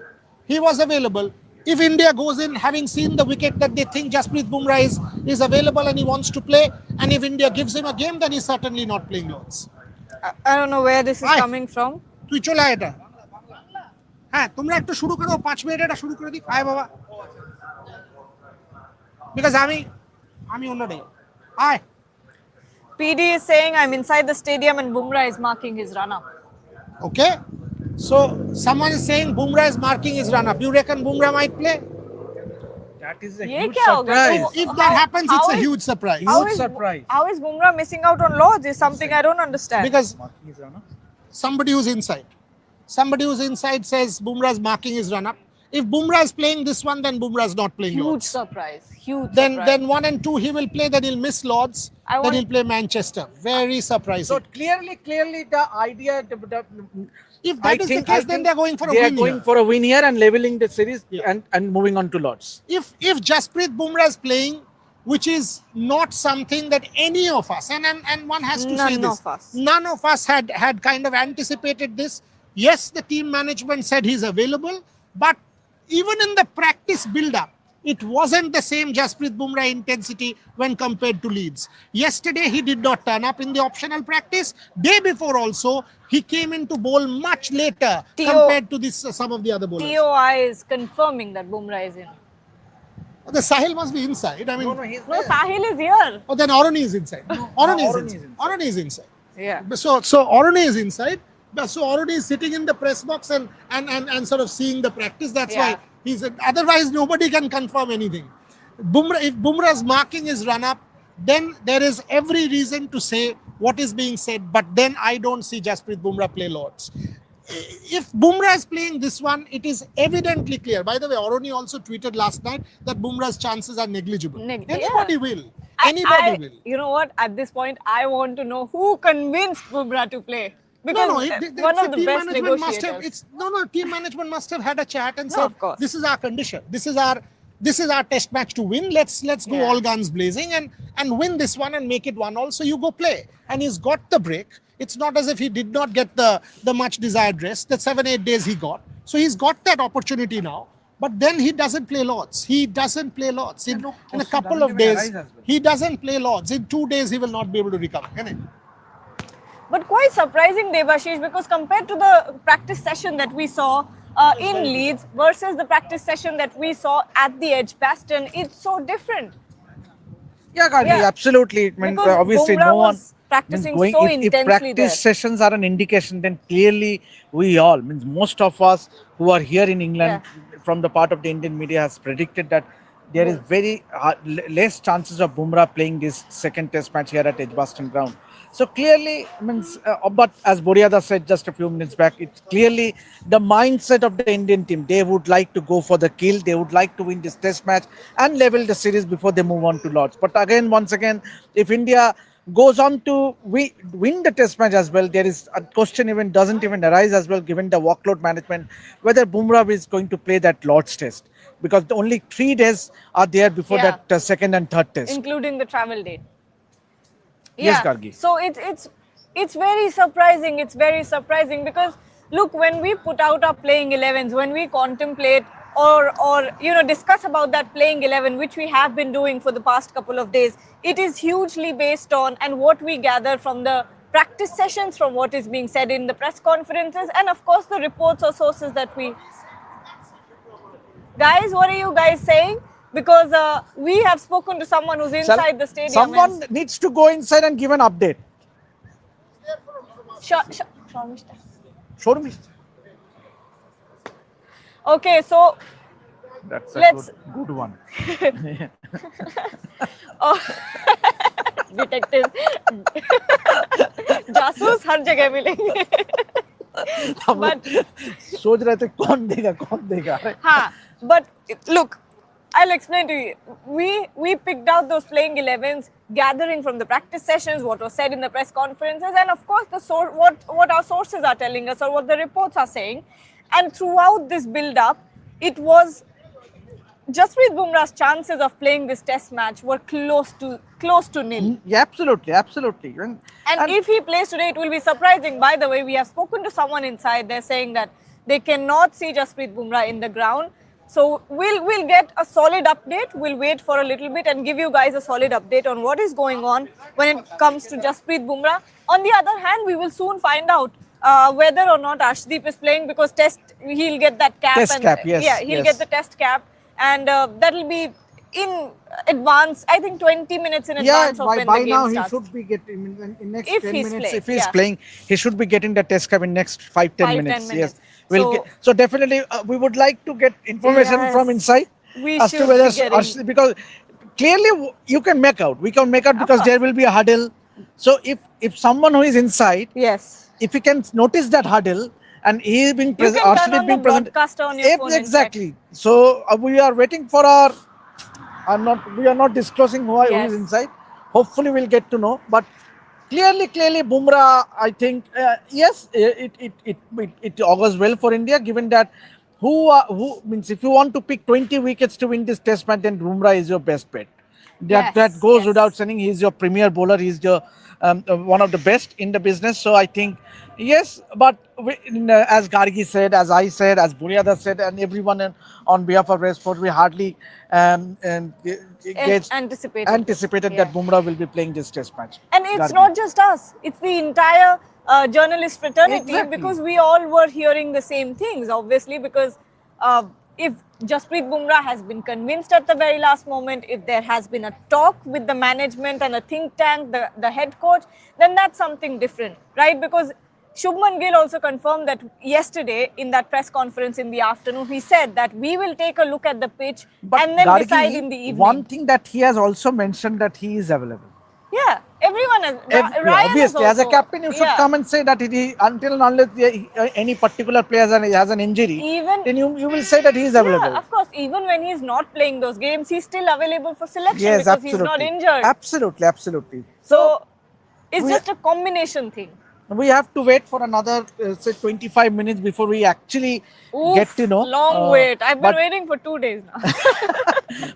If India goes in having seen the wicket that they think Jasprit Bumrah is available and he wants to play, and if India gives him a game, then he's certainly not playing Lords. I don't know where this is coming from. তুই চলে আয় এটা হ্যাঁ তোমরা একটু শুরু করো 5 minute এটা শুরু করে দিই আয় বাবা বিকজ আমি অন্যটাই আয় PD is saying I'm inside the stadium and Bumrah is marking his run up. Okay, so someone is saying Bumrah is marking his run up. You reckon Bumrah might play? That is a Ye huge kya hoga? surprise. If that happens, it's a is- huge surprise. Huge surprise. How is Bumrah missing out on Lords is something I don't understand. Because Marking his run-up. somebody who's inside says Bumrah is marking his run up. If Bumrah is playing this one, then Bumrah is not playing Huge Lords. surprise. Huge Then surprise. 1 and 2 he will play. Then he'll miss Lords. Then he'll play Manchester. Very surprising. So clearly the idea. If that is the case, then they're going for a They win are going here. for a win here and leveling the series Yeah. and moving on to Lords. If Jasprit Bumrah is playing, which is not something that any of us, and one has to say None this, of us. none of us had kind of anticipated this. Yes, the team management said he's available, but even in the practice build-up, it wasn't the same Jasprit Bumrah intensity when compared to Leeds. Yesterday, he did not turn up in the optional practice. Day before also, he came in to bowl much later compared to this some of the other bowlers. TOI is confirming that Bumrah is in. The Sahil must be inside. I mean, he's No, Sahil is here. oh, then Oroni is inside. Oroni is Oroni is inside. inside. Oroni is inside. Yeah. So Oroni is inside. So Oroni is sitting in the press box and sort of seeing the practice. That's why he's. Otherwise, nobody can confirm anything. If Bumrah is marking his run up, then there is every reason to say what is being said. But then I don't see Jasprit Bumrah play Lords. If Bumrah is playing this one, it is evidently clear. By the way, Oroni also tweeted last night that Bumrah's chances are negligible. Anybody will. Anybody will. You know what? At this point, I want to know who convinced Bumrah to play. Because one of the best negotiators. Team management must have had a chat and No, said, of course. this is our condition. This is our test match to win. Let's go all guns blazing and win this one and make it 1-1. So you go play. And he's got the break. It's not as if he did not get the much desired rest. The 7-8 days he got. So he's got that opportunity now. But then he doesn't play Lords. He doesn't play Lords. In a couple of days, he doesn't play Lords. In 2 days, he will not be able to recover. Can he? But quite surprising, Debashish, because compared to the practice session that we saw in Leeds versus the practice session that we saw at the Edgbaston, it's so different. Yeah, Gandhi, Yeah. absolutely. I mean, Because obviously, Bumrah no one was practicing means so if intensely practice there. sessions are an indication, then clearly we all means most of us who are here in England from the part of the Indian media has predicted that there is very less chances of Bumrah playing this second test match here at Edgbaston ground. So clearly, means, but as Boriada said just a few minutes back, it's clearly the mindset of the Indian team. They would like to go for the kill. They would like to win this test match and level the series before they move on to Lords. But again, once again, if India goes on to win the test match as well, there is a question even doesn't even arise as well, given the workload management, whether Bumrah is going to play that Lord's test, because the only 3 days are there before Yeah. that second and third test. including the travel date. Yes, Yeah. Gargi. So it's very surprising. It's very surprising because look, when we put out our playing 11s, when we contemplate or discuss about that playing 11, which we have been doing for the past couple of days, it is hugely based on and what we gather from the practice sessions, from what is being said in the press conferences, and of course the reports or sources that we. Guys, what are you guys saying? Because we have spoken to someone who's inside the stadium. Someone needs to go inside and give an update. Showroom. Okay, so That's a Let's- good one. Detective जासूस हर जगह मिलेंगे But सोच रहे थे कौन देगा अरे हाँ but look, I'll explain to you. We picked out those playing 11s, gathering from the practice sessions, what was said in the press conferences, and of course what our sources are telling us or what the reports are saying. And throughout this build-up, it was Jasprit Bumrah's chances of playing this test match were close to nil. Yeah, absolutely. And if he plays today, it will be surprising. By the way, we have spoken to someone inside. They're saying that they cannot see Jasprit Bumrah in the ground. So we'll get a solid update. We'll wait for a little bit and give you guys a solid update on what is going on when it comes to Jasprit Bumrah. On the other hand, we will soon find out whether or not Arshdeep is playing, because he'll get that cap. Test cap, yes, Yeah, he'll yes. get the test cap, and that'll be in advance. I think 20 minutes in advance of when by the game now starts. he should be getting in next If 10 he's minutes. playing, If he's yeah. playing, he should be getting the test cap in next 5-10 5-10 minutes. minutes. Yes, so definitely we would like to get information Yes, from inside we as should to whether be getting- because clearly we can make out because there will be a huddle. So if someone who is inside, Yes. if he can notice that huddle and he is being You present, can turn Arshdeep on being the present, broadcaster on your phone and check. exactly. So we are waiting for we are not disclosing who Yes. is inside. Hopefully we'll get to know, but clearly Bumrah, I think yes, it augurs well for India, given that who means if you want to pick 20 wickets to win this test match, then Bumrah is your best bet. That goes Yes. without saying. He's your premier bowler. He's your one of the best in the business. So I think yes, but as Gargi said, as I said, as Buryada said, and everyone on behalf of Red Sport, we hardly anticipated Yeah. that Bumrah will be playing this test match. And it's Gargi. not just us, it's the entire journalist fraternity, Exactly. because we all were hearing the same things, obviously, because if Jasprit Bumrah has been convinced at the very last moment, if there has been a talk with the management and a think tank, the head coach, then that's something different, right? Because Shubman Gill also confirmed that yesterday in that press conference in the afternoon, he said that we will take a look at the pitch and then Gargi, decide in the evening. one thing that he has also mentioned that he is available. Yeah, everyone has. Ryan Obviously, has as a also- captain, you should yeah. come and say that until and unless any particular player has an injury, Even- then you will say that he is available. Yeah, of course. Even when he's not playing those games, he's still available for selection Yes, because absolutely. he's not injured. Absolutely. So it's we- just a combination thing. We have to wait for another say 25 minutes before we actually get to know. Long wait. I've been but- waiting for 2 days now.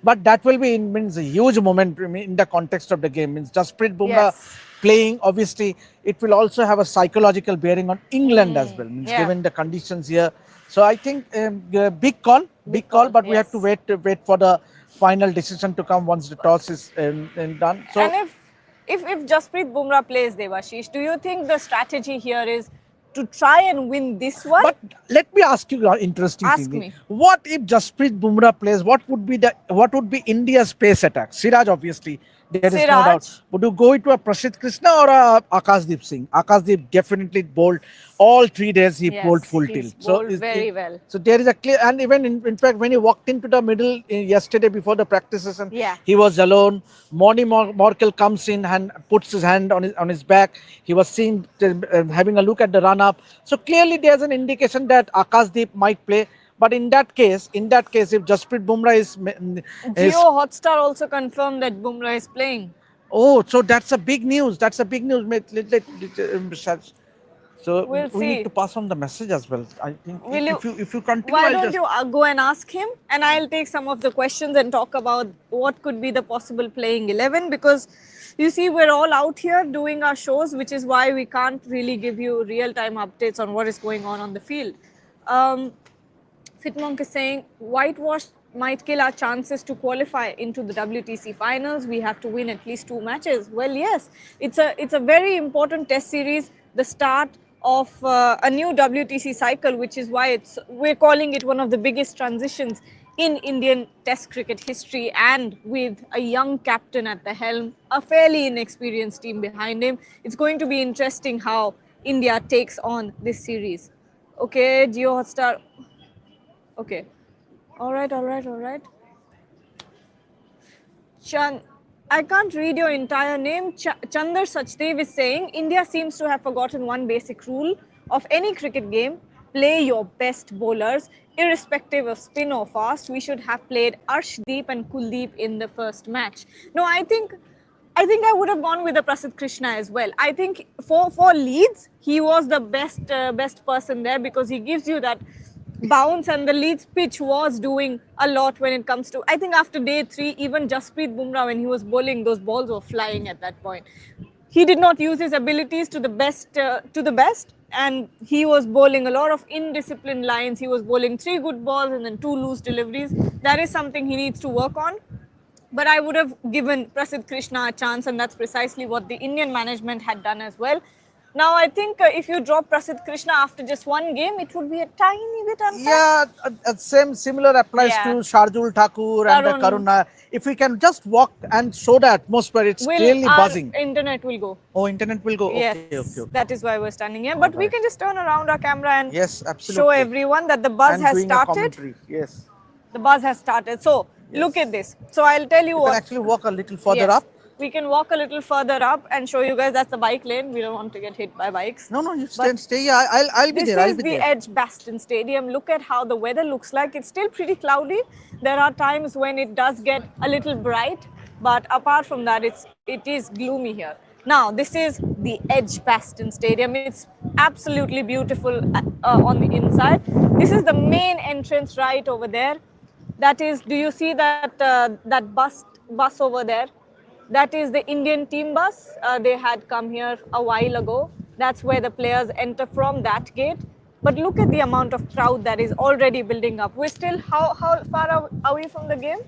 But that will be means a huge moment in the context of the game. Means Jasprit Bumrah Yes. playing, obviously, it will also have a psychological bearing on England as well. Means yeah. given the conditions here. So I think big call, but we have to yes. wait for the final decision to come once the toss is done. So And if Jasprit Bumrah plays, Devashish, do you think the strategy here is to try and win this one? but let me ask you an interesting Ask thing. me. What if Jasprit Bumrah plays? What would be India's pace attack? Siraj, obviously, there is no Siraj. doubt. Would you go into a Prasidh Krishna or a Akashdeep Singh? Akashdeep definitely bowled all 3 days. He Yes, bowled full he's tilt. bowled very well. So there is a clear, and even in fact, when he walked into the middle yesterday before the practice session, Yeah. he was alone. Morny Morkel comes in and puts his hand on his back. He was seen having a look at the run up. So clearly, there's an indication that Akashdeep might play. But in that case, if Jasprit Bumrah is Jio Hotstar also confirmed that Bumrah is playing. Oh, so that's a big news. That's a big news. So We'll we need see. to pass on the message as well. I think Will you? if you continue, Why I'll don't just you go and ask him, and I'll take some of the questions and talk about what could be the possible playing 11, because you see we're all out here doing our shows, which is why we can't really give you real time updates on what is going on the field. Fitmonk is saying whitewash might kill our chances to qualify into the WTC finals. We have to win at least 2 matches. Well, yes, it's a very important test series, the start of a new WTC cycle, which is why we're calling it one of the biggest transitions in Indian Test cricket history, and with a young captain at the helm, a fairly inexperienced team behind him. It's going to be interesting how India takes on this series. Okay, Geo Hotstar. Okay. All right, all right, all right. I can't read your entire name. Chandar Sachdev is saying India seems to have forgotten one basic rule of any cricket game: play your best bowlers, irrespective of spin or fast. We should have played Arshdeep and Kuldeep in the first match. No, I think I would have gone with the Prasidh Krishna as well. I think for Leeds, he was the best person there, because he gives you that bounce, and the Leeds pitch was doing a lot when it comes to. I think after day 3, even Jasprit Bumrah, when he was bowling, those balls were flying at that point. He did not use his abilities to the best, and he was bowling a lot of indisciplined lines. He was bowling 3 good balls and then 2 loose deliveries. That is something he needs to work on. But I would have given Prasidh Krishna a chance, and that's precisely what the Indian management had done as well. Now, I think if you drop Prasidh Krishna after just one game, it would be a tiny bit unfair. yeah, similar applies Yeah. to Shardul Thakur and Karun. Karun Nair. If we can just walk and show the atmosphere, it's clearly Our buzzing. internet will go. Oh, internet will go. Yes, Okay. that is why we're standing here. But we Alright. can just turn around our camera and Yes, show absolutely. everyone that the buzz And has doing a started. commentary. Yes. The buzz has started. So look at this. So I'll tell you You what. can actually walk a little further Yes, up. we can walk a little further up and show you guys. That's the bike lane. We don't want to get hit by bikes. No, you But stay here. I'll be This there. I'll is be the there. Edge Baston Stadium. Look at how the weather looks like. It's still pretty cloudy. There are times when it does get a little bright, but apart from that, it is gloomy here. Now, this is the Edge Baston Stadium. It's absolutely beautiful on the inside. This is the main entrance right over there. That is, do you see that bus over there? That is the Indian team bus. They had come here a while ago. That's where the players enter from, that gate. But look at the amount of crowd that is already building up. We're still, how far are we from the game?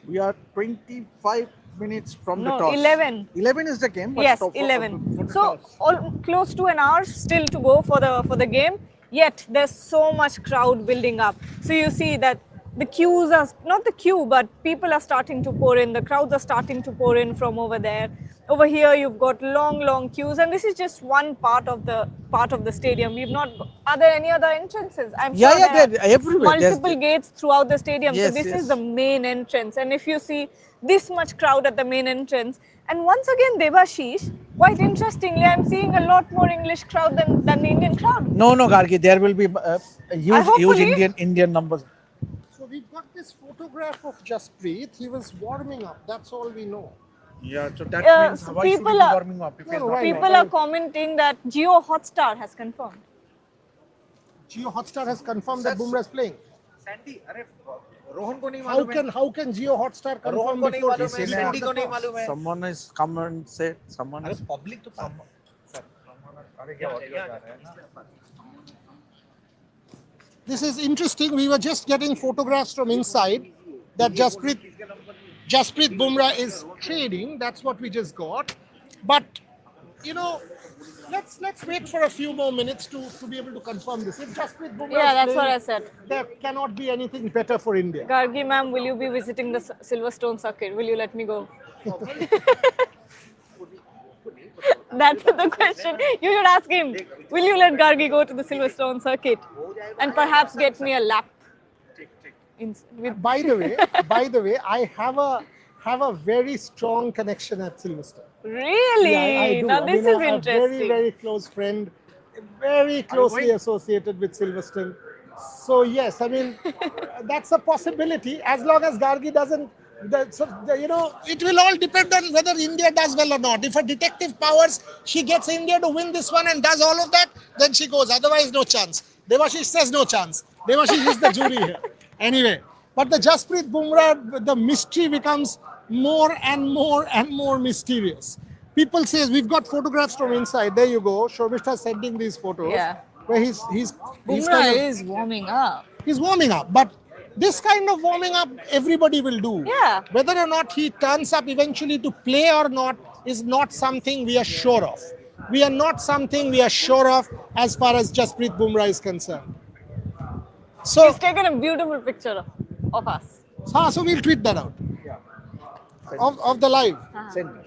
We are 25 minutes from the No, toss. 11. 11 is the game. But Yes, for 11. the So toss. close to an hour still to go for the game. Yet there's so much crowd building up. So you see that the queues are not the queue, but people are starting to pour in. The crowds are starting to pour in from over there. Over here, you've got long queues, and this is just one part of the stadium. We've not. Are there any other entrances? I'm sure there they're are everywhere. multiple gates throughout the stadium. Yes, So this yes. is the main entrance, and if you see this much crowd at the main entrance, and once again, Devashish, quite interestingly, I'm seeing a lot more English crowd than the Indian crowd. No, Gargi, there will be a huge hopefully- Indian numbers. So we've got this photograph of Jasprit. He was warming up. That's all we know. Yeah, so that means so why should we people be are- warming up? If No, it's no, not why warm? People are commenting that Geo Hotstar has confirmed. Geo Hotstar has confirmed that Bumrah is playing. Sandy अरे रोहन को नहीं How मालूम है can Geo Hotstar confirm Rohan को नहीं before मालूम है he Sandy got को the नहीं toss? मालूम है Someone is come and say someone अरे is पब्लिक तो अरे क्या ऑडियो जा रहा है ना This is interesting. We were just getting photographs from inside that Jasprit Bumrah is trading. That's what we just got. But let's wait for a few more minutes to be able to confirm this. If Jasprit Bumrah Yeah, is that's what playing, I said. there cannot be anything better for India. Gargi ma'am, will you be visiting the Silverstone circuit? Will you let me go? That's the question. You should ask him. Will you let Gargi go to the Silverstone circuit and perhaps get me a lap? By the way, I have a very strong connection at Silverstone. Really? Yeah, I do. Now this is I'm a interesting. very close friend, very closely associated with Silverstone. So yes, I mean that's a possibility as long as Gargi doesn't It will all depend on whether India does well or not. If her detective powers, she gets India to win this one and does all of that, then she goes. Otherwise, no chance. Devashish says no chance. Devashish is the jury here. Anyway, but the Jasprit Bumrah, the mystery becomes more and more and more mysterious. People says we've got photographs from inside. There you go. Shobishta sending these photos. Yeah. Where he's Bumrah kind of, is warming up. he's warming up, but this kind of warming up everybody will do. Yeah. Whether or not he turns up eventually to play or not is not something we are sure of. We are not something we are sure of as far as Jasprit Bumrah is concerned. So, He's taken a beautiful picture of us. so we'll tweet that out of the live. Send me.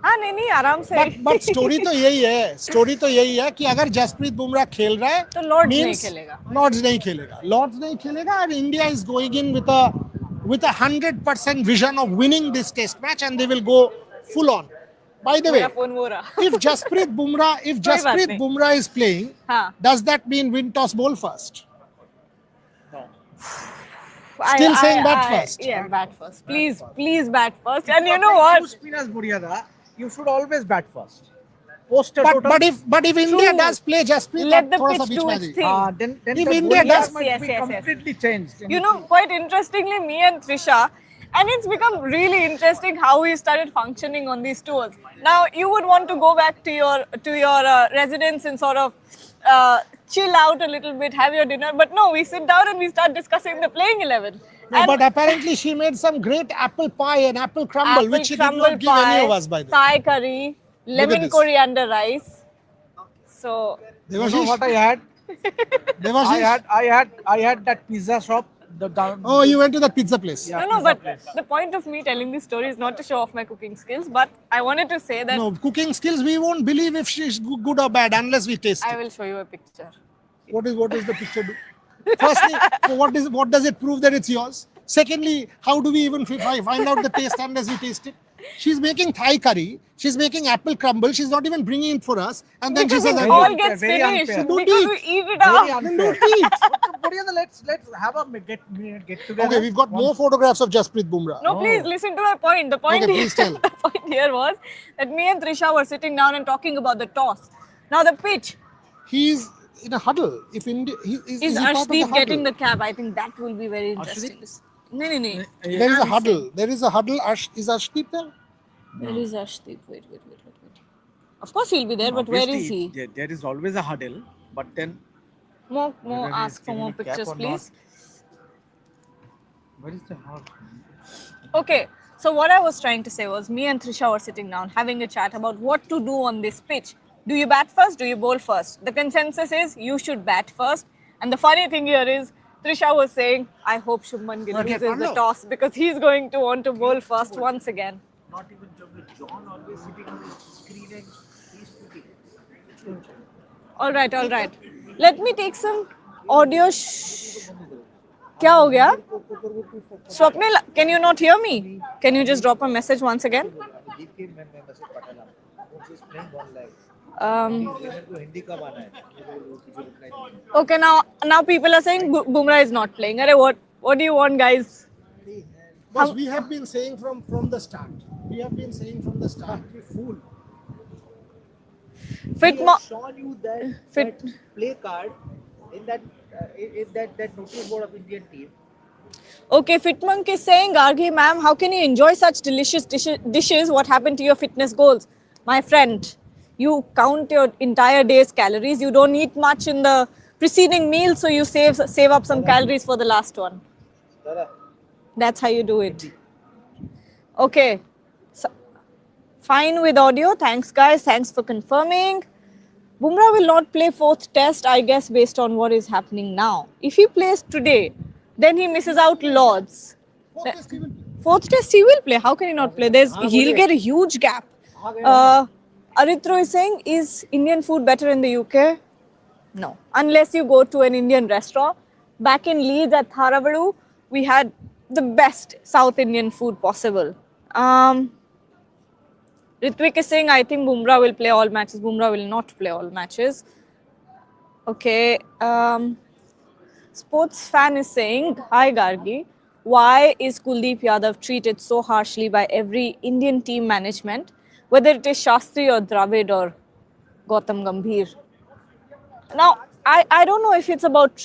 हाँ नहीं आराम से. But story तो यही है कि अगर जसप्रीत बुमराह खेल रहा है तो Lords नहीं means खेलेगा. Lords नहीं खेलेगा and India is going in with a 100% vision of winning this test match and they will go full on. By the way, मेरा phone वो रहा. if Jasprit नहीं. Bumrah is playing, हाँ. does that mean win toss bowl first? Still saying bat first. Yeah, bat first. Please bat first. And you know what? Two spinners, Muriyada, you should always bat first. Post a But, total. but if India True. does play Jasprit, Let the थोड़ा सा pitch beach do में आ its जाइए. thing. Then If the India bowling does- might Yes, be yes, yes. completely changed. You know, quite interestingly, me and Trisha, and it's become really interesting how we started functioning on these tours. Now, you would want to go back to your residence and sort of chill out a little bit, have your dinner, but no, we sit down and we start discussing the playing 11. No, And but apparently she made some great apple pie and apple crumble, which she did crumble not give any of us, by the way. Thai curry, lemon this. coriander rice. So, You know Devashish? what I had? Devashish? I had that pizza shop. Oh, you went to that pizza place. Yeah. no, pizza but place. the point of me telling this story is not to show off my cooking skills, but I wanted to say that No, cooking skills, we won't believe if she's good or bad unless we taste I it. will show you a picture. What is the picture do? Firstly, what does it prove that it's yours? Secondly, how do we even find out the taste unless we taste it? She's making Thai curry. She's making apple crumble. She's not even bringing it for us. And then Because she says, it very all unfair, gets very finished unfair. Don't because eat. we eat it Very up. unfair. don't eat. Muriyada, let's have a get together. Okay, we've got more photographs of Jasprit Bumrah. No, please listen to my point. The point, Okay, here, please tell. the point here was that me and Trisha were sitting down and talking about the toss. Now the pitch He's in a huddle. If India, is is he part of the Arshdeep getting huddle? the cap. I think that will be very interesting. No. There is a huddle. There is a huddle. Is Arshdeep there? Where is Arshdeep? Wait. Of course he'll be there, but where is he? There is always a huddle, but then More whether he's ask for giving more a cap pictures, or please. where is the huddle? Okay, so what I was trying to say was me and Trisha were sitting down having a chat about what to do on this pitch. Do you bat first? Do you bowl first? The consensus is you should bat first. And the funny thing here is Trisha was saying, I hope Shubman Gill loses the toss because he's going to want to bowl first once again. Not even John always sitting on the screen and he's putting. All right. Let me take some audio. क्या हो गया? Swapnil, can you not hear me? Can you just drop a message once again? Okay, now people are saying Bumrah is not playing. Arey, what do you want, guys? Because we have been saying from the start. We have been saying from the start. You fool. Shown you that play card in that notice board of Indian team. Okay, Fitmonk is saying, Gargi ma'am, how can you enjoy such delicious dishes? What happened to your fitness goals? My friend, you count your entire day's calories. You don't eat much in the preceding meal, so you save up some calories for the last one. That's how you do it. Okay. So, fine with audio. Thanks, guys. Thanks for confirming. Bumrah will not play fourth test, I guess, based on what is happening now. If he plays today, then he misses out Lords. Fourth test he will play. How can he not play? He'll get a huge gap. Aritro is saying, is Indian food better in the UK? No. Unless you go to an Indian restaurant. Back in Leeds at Tharavadu, we had the best South Indian food possible. Ritvik is saying, I think Bumrah will play all matches. Bumrah will not play all matches. Okay. Sports fan is saying, hi Gargi, why is Kuldeep Yadav treated so harshly by every Indian team management, whether it is Shastri or Dravid or Gautam Gambhir? Now, I don't know if it's about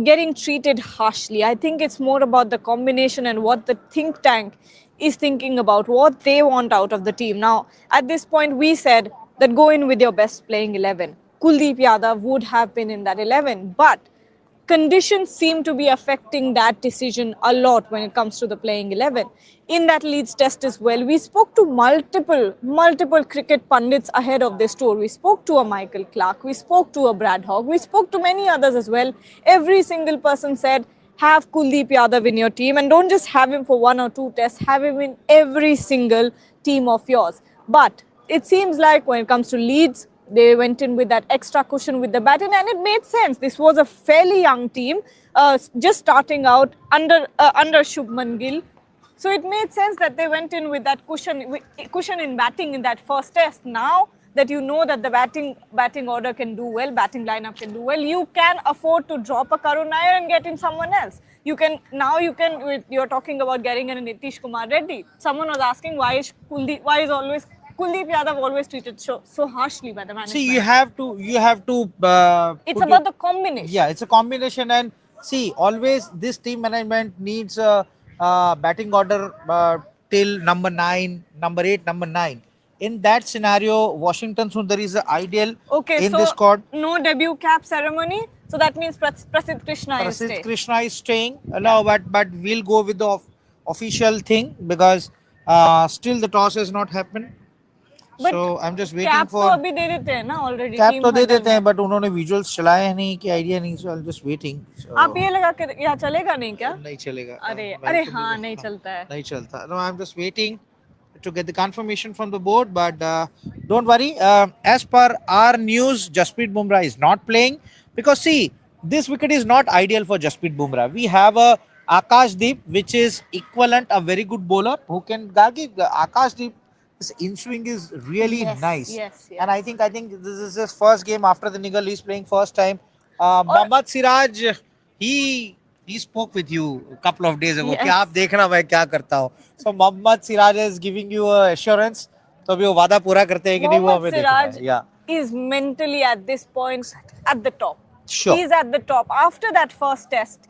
getting treated harshly. I think it's more about the combination and what the think tank is thinking about, what they want out of the team. Now, at this point, we said that go in with your best playing 11. Kuldeep Yadav would have been in that 11, but conditions seem to be affecting that decision a lot when it comes to the playing 11 in that Leeds test as well. We spoke to multiple cricket pundits ahead of this tour. We spoke to a Michael Clark, we spoke to a Brad Hogg, we spoke to many others as well. Every single person said have Kuldeep Yadav in your team, and don't just have him for one or two tests, have him in every single team of yours. But it seems like when it comes to Leeds, they went in with that extra cushion with the batting, and it made sense. This was a fairly young team, just starting out under Shubman Gill. So it made sense that they went in with that cushion in batting in that first test. Now that you know that the batting order can do well, batting lineup can do well, you can afford to drop a Karun Nair and get in someone else. You're talking about getting in a Nitish Kumar Reddy. Someone was asking why is Kuldeep Yadav always treated so harshly by the management. See, you have to It's put about it, the combination. yeah, it's a combination. And see, always this team management needs a batting order till number 9, number 8, number 9. In that scenario, Washington Sundar is the ideal Okay, in so this squad. no debut cap ceremony. So that means Prasidh Krishna is Prasidh staying. Krishna is staying. No, but we'll go with the official thing because still the toss has not happened. But So I'm just waiting cap तो for अभी दे देते हैं ना already cap team तो दे huddle देते हैं में. But उन्होंने विजुअल्स चलाए नहीं कि आइडिया नहीं सो आई एम जस्ट वेटिंग आप ये लगा के यहाँ चलेगा नहीं क्या? नहीं चलेगा अरे मेरे अरे को हाँ नहीं चलता है. नहीं चलता no I am just waiting to get the confirmation from the board, but don't worry. As per our news, Jasprit Bumrah is not playing because see, this wicket is not ideal for Jasprit Bumrah. We have a Akashdeep, which is equivalent, a very good bowler who can Gagi. Akashdeep, his in swing is really Yes, nice, yes, and I yes. think this is his first game after the niggle. He's playing first time. Mohammad Siraj, he spoke with you a couple of days ago कि Yes. आप देखना मैं क्या करता हूँ. So Mohammad Siraj is giving you a assurance. तो अभी वो वादा पूरा करते हैं कि नहीं वो Mohammad हमें देखना Siraj है. Yeah. is mentally at this point at the top. Sure. He's at the top. After that first test,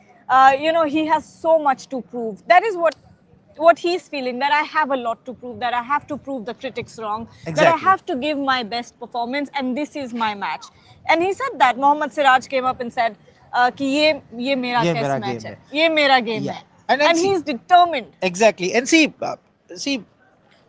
he has so much to prove. That is what he's feeling, that I have a lot to prove, that I have to prove the critics wrong, that I Exactly. have to give my best performance, and this is my match. And he said that. Mohammad Siraj came up and said, कि ये मेरा ये test मेरा match game है, ये मेरा game Yeah. है. And And see- he's determined. Exactly. And see,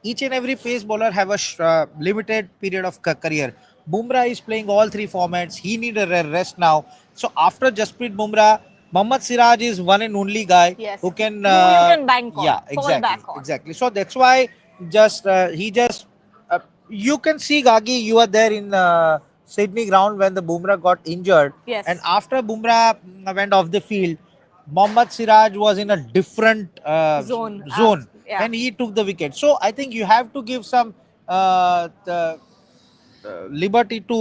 each and every pace bowler have a limited period of career. Bumrah is playing all three formats. He need a rest now. So after Jasprit Bumrah, Mohammad Siraj is one and only guy Yes. who can. Who you can bank on, Yeah, fall exactly, back on. exactly. So that's why he just. You can see Gagi. You are there in Sydney ground when the Bumrah got injured. Yes. And after Bumrah went off the field, Mohammad Siraj was in a different Zone. Yeah. and he took the wicket. So I think you have to give some liberty to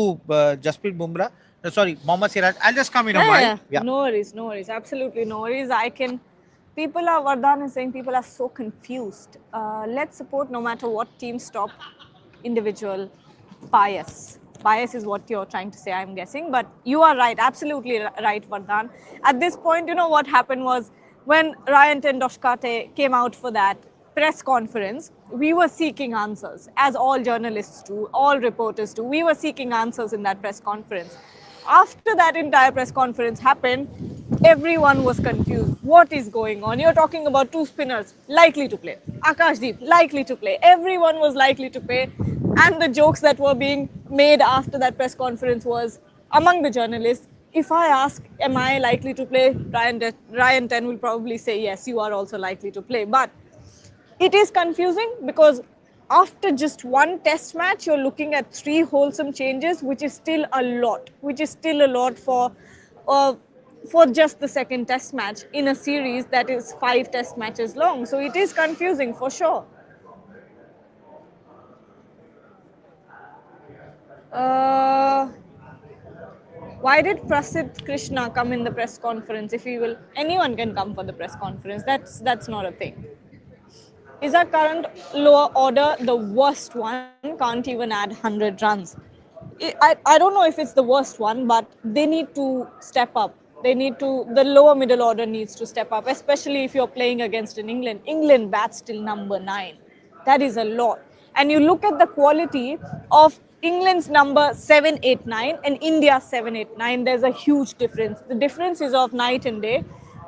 Jasprit Bumrah. Sorry, Mohammad Siraj. I'll just come in a while. Yeah. No worries, absolutely no worries. Vardhan is saying people are so confused. Let's support no matter what team stop individual bias. Bias is what you're trying to say, I'm guessing. But you are right, absolutely right, Vardhan. At this point, what happened was when Ryan Tendoshkate came out for that press conference, we were seeking answers, as all journalists do, all reporters do. We were seeking answers in that press conference. After that entire press conference happened, everyone was confused. What is going on? You're talking about two spinners likely to play. Akashdeep likely to play. Everyone was likely to play. And the jokes that were being made after that press conference was among the journalists. If I ask, am I likely to play? Ryan Ten will probably say, yes, you are also likely to play. But it is confusing because after just one test match, you're looking at 3 wholesome changes, which is still a lot. For just the second test match in a series that is 5 test matches long. So it is confusing for sure. Why did Prasidh Krishna come in the press conference? If he will, anyone can come for the press conference. That's not a thing. Is our current lower order the worst one? Can't even add 100 runs. I don't know if it's the worst one, but they need to step up. The lower middle order needs to step up, especially if you're playing against an England. England bats till number 9. That is a lot. And you look at the quality of England's number 7, 8, 9 and India's 7, 8, 9. There's a huge difference. The difference is of night and day.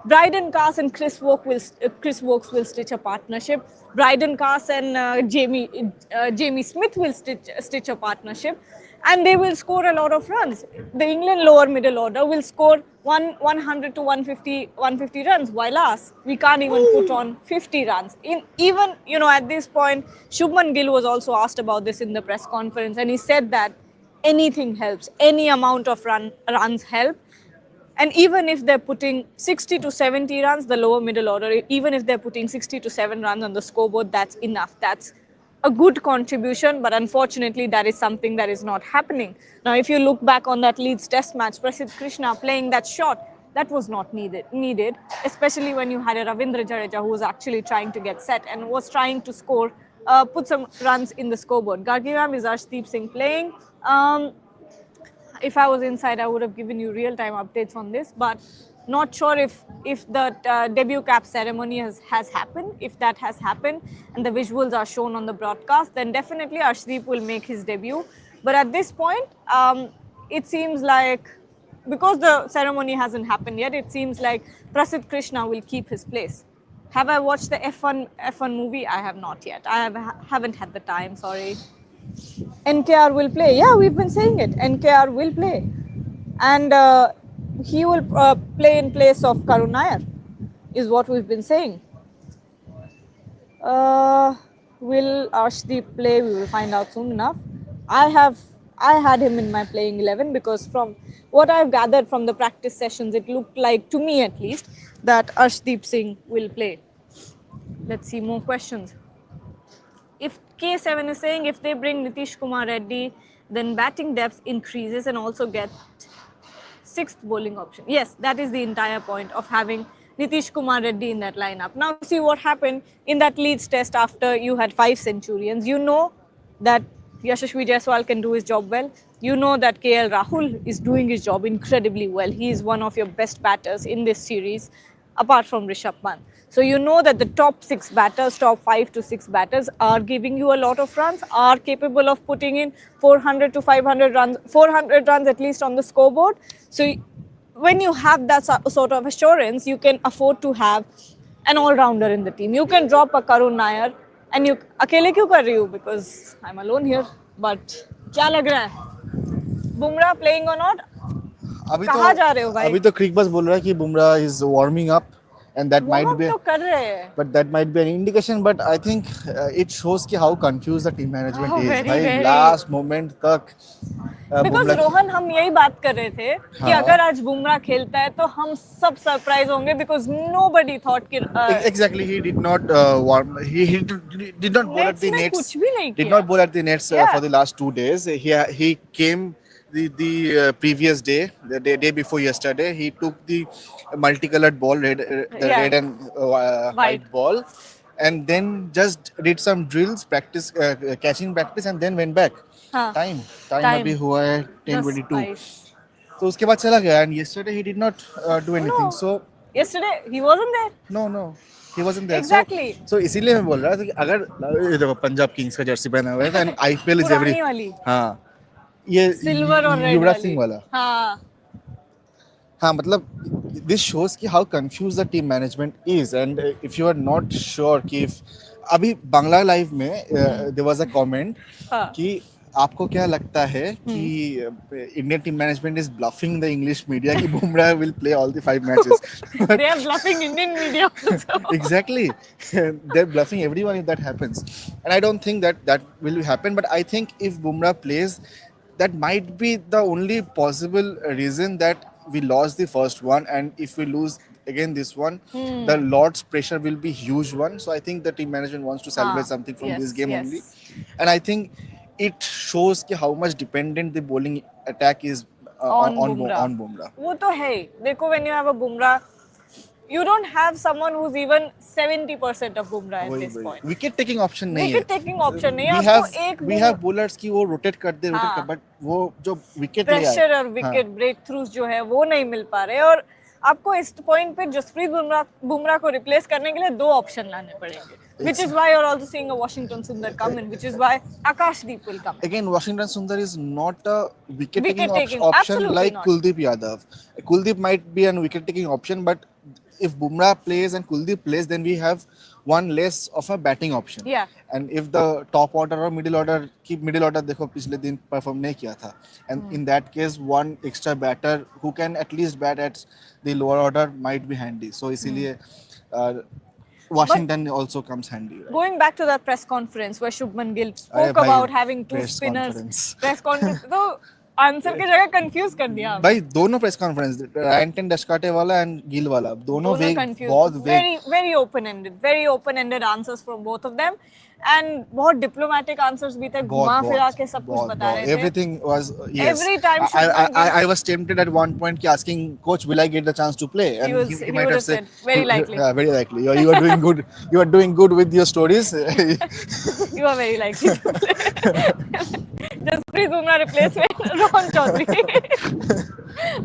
Bryden Cass and Chris Wokes will stitch a partnership. Bryden Cass and Jamie Smith will stitch a partnership, and they will score a lot of runs. The England lower middle order will score 100 to 150 runs, while us, we can't even put on 50 runs. Even at this point, Shubman Gill was also asked about this in the press conference, and he said that anything helps, any amount of runs help. And even if they're putting 60 to 70 runs, the lower middle order, even if they're putting 60 to 7 runs on the scoreboard, that's enough. That's a good contribution, but unfortunately, that is something that is not happening. Now, if you look back on that Leeds Test match, Prasidh Krishna playing that shot, that was not needed, especially when you had a Ravindra Jadeja who was actually trying to get set and was trying to score, put some runs in the scoreboard. Gargiram is Arshdeep Singh playing. If I was inside, I would have given you real-time updates on this, but not sure if the debut cap ceremony has happened. If that has happened and the visuals are shown on the broadcast, then definitely Arshdeep will make his debut. But at this point, it seems like, because the ceremony hasn't happened yet, it seems like Prasidh Krishna will keep his place. Have I watched the F1 movie? I have not yet. Haven't had the time, sorry. NKR will play. Yeah, we've been saying it. NKR will play. And he will play in place of Karun Nair, is what we've been saying. Will Arshdeep play? We will find out soon enough. I had him in my playing 11 because from what I've gathered from the practice sessions, it looked like, to me at least, that Arshdeep Singh will play. Let's see more questions. If K7 is saying if they bring Nitish Kumar Reddy, then batting depth increases and also get 6th bowling option. Yes, that is the entire point of having Nitish Kumar Reddy in that lineup. Now see what happened in that Leeds Test after you had 5 centurions. You know that Yashasvi Jaiswal can do his job well. You know that KL Rahul is doing his job incredibly well. He is one of your best batters in this series, apart from Rishabh Pant. So you know that the top 6 batters, top 5 to 6 batters are giving you a lot of runs, are capable of putting in 400 to 500 runs, 400 runs at least on the scoreboard. So when you have that sort of assurance, you can afford to have an all-rounder in the team. You can drop a Karun Nair and you अकेले क्यों कर रही हूँ? Because I'm alone here. But क्या लग रहा है? Bumrah playing or not? कहाँ जा रहे हो भाई? अभी तो क्रिक बस बोल रहा है कि Bumrah is warming up and that might Warm up be तो कर रहे हैं. but that might be an indication, but I think it shows कि how confused the team management Oh, is. very, भाई very. last moment तक because Rohan हम यही बात कर रहे थे कि हाँ. अगर आज बुमराह खेलता है तो हम सब सरप्राइज होंगे बिकॉज नोबडी थॉट कि exactly he did not he did not bowl at Nets the में nets, कुछ भी नहीं did किया. not bowl at the nets Yeah. for the last 2 days. He came the previous day, the day before yesterday. He took the multicolored ball, the Yeah. red and White. white ball, and then just did some drills, practice, catching practice, and then went back. हाँ. Time Time. अभी हुआ है The 10:22. spice. तो उसके बाद चला गया, and yesterday he did not do anything. No. So Yesterday he wasn't there. no, he wasn't there. Exactly. So इसीलिए मैं बोल रहा था कि अगर ये देखो पंजाब किंग्स का जर्सी पहना हुआ है, then IPL is every पुरानी वाली. हाँ ये सिल्वर और रेड युवराज वाली. सिंह वाला हाँ. हाँ मतलब this shows कि how confused the team management is, and if you are not sure कि if अभी बांग्ला लाइव में there was a comment हाँ. कि आपको क्या लगता है कि Indian team management is bluffing the English media कि Bumrah will play all the 5 matches. They are bluffing Indian media also. Exactly. They're bluffing everyone if that happens, and I don't think that will happen, but I think if Bumrah plays, that might be the only possible reason that we lost the first one, and if we lose again this one, the Lord's pressure will be huge one. So I think the team management wants to salvage something from yes, this game yes. only, and I think it shows how much dependent the bowling attack is on Bumrah. वो तो है ही. देखो, when you have a Bumrah, you don't have someone who's even 70% of Bumrah at this point. Wicket taking option नहीं है. Wicket taking option नहीं है. We आपको have एक we have bowlers की वो रोटेट कर दे हाँ. बट वो जो विकेट ले आए. प्रेशर और विकेट ब्रेक थ्रूज जो है वो नहीं मिल पा रहे, और आपको इस पॉइंट पे जसप्रीत बुमराह को रिप्लेस करने के लिए दो ऑप्शन लाने पड़ेंगे, which is why you're also seeing a Washington Sundar come in, which is why Akashdeep will come in. Again, Washington Sundar is not a wicket Wicket-taking, taking option absolutely like not. Kuldeep Yadav. Kuldeep might be an wicket taking option, but if Bumrah plays and Kuldeep plays, then we have one less of a batting option. Yeah. And if the top order or middle order देखो पिछले दिन perform नहीं किया था, and in that case one extra batter who can at least bat at the lower order might be handy. So इसीलिए Washington also comes handy. Right? Going back to that press conference where Shubman Gill अरे spoke भाई, about having two press spinners. conference. Press conference तो answer की जगह confuse कर दिया आपने. भाई दोनों प्रेस कॉन्फ्रेंस रैंटन डस्काटे वाला एंड गिल वाला दोनों वेग बहुत वेग very open ended answers from both of them, and बहुत diplomatic answers भी थे, घुमा फिरा के सब कुछ बता रहे थे. Everything was yes. Every time I was tempted at one point कि asking coach will I get the chance to play, and he might have said very likely. Yeah, very likely. You are doing good. You are doing good with your stories. You are very likely to play. Jasprit Bumrah replacement Ron Chaudhary.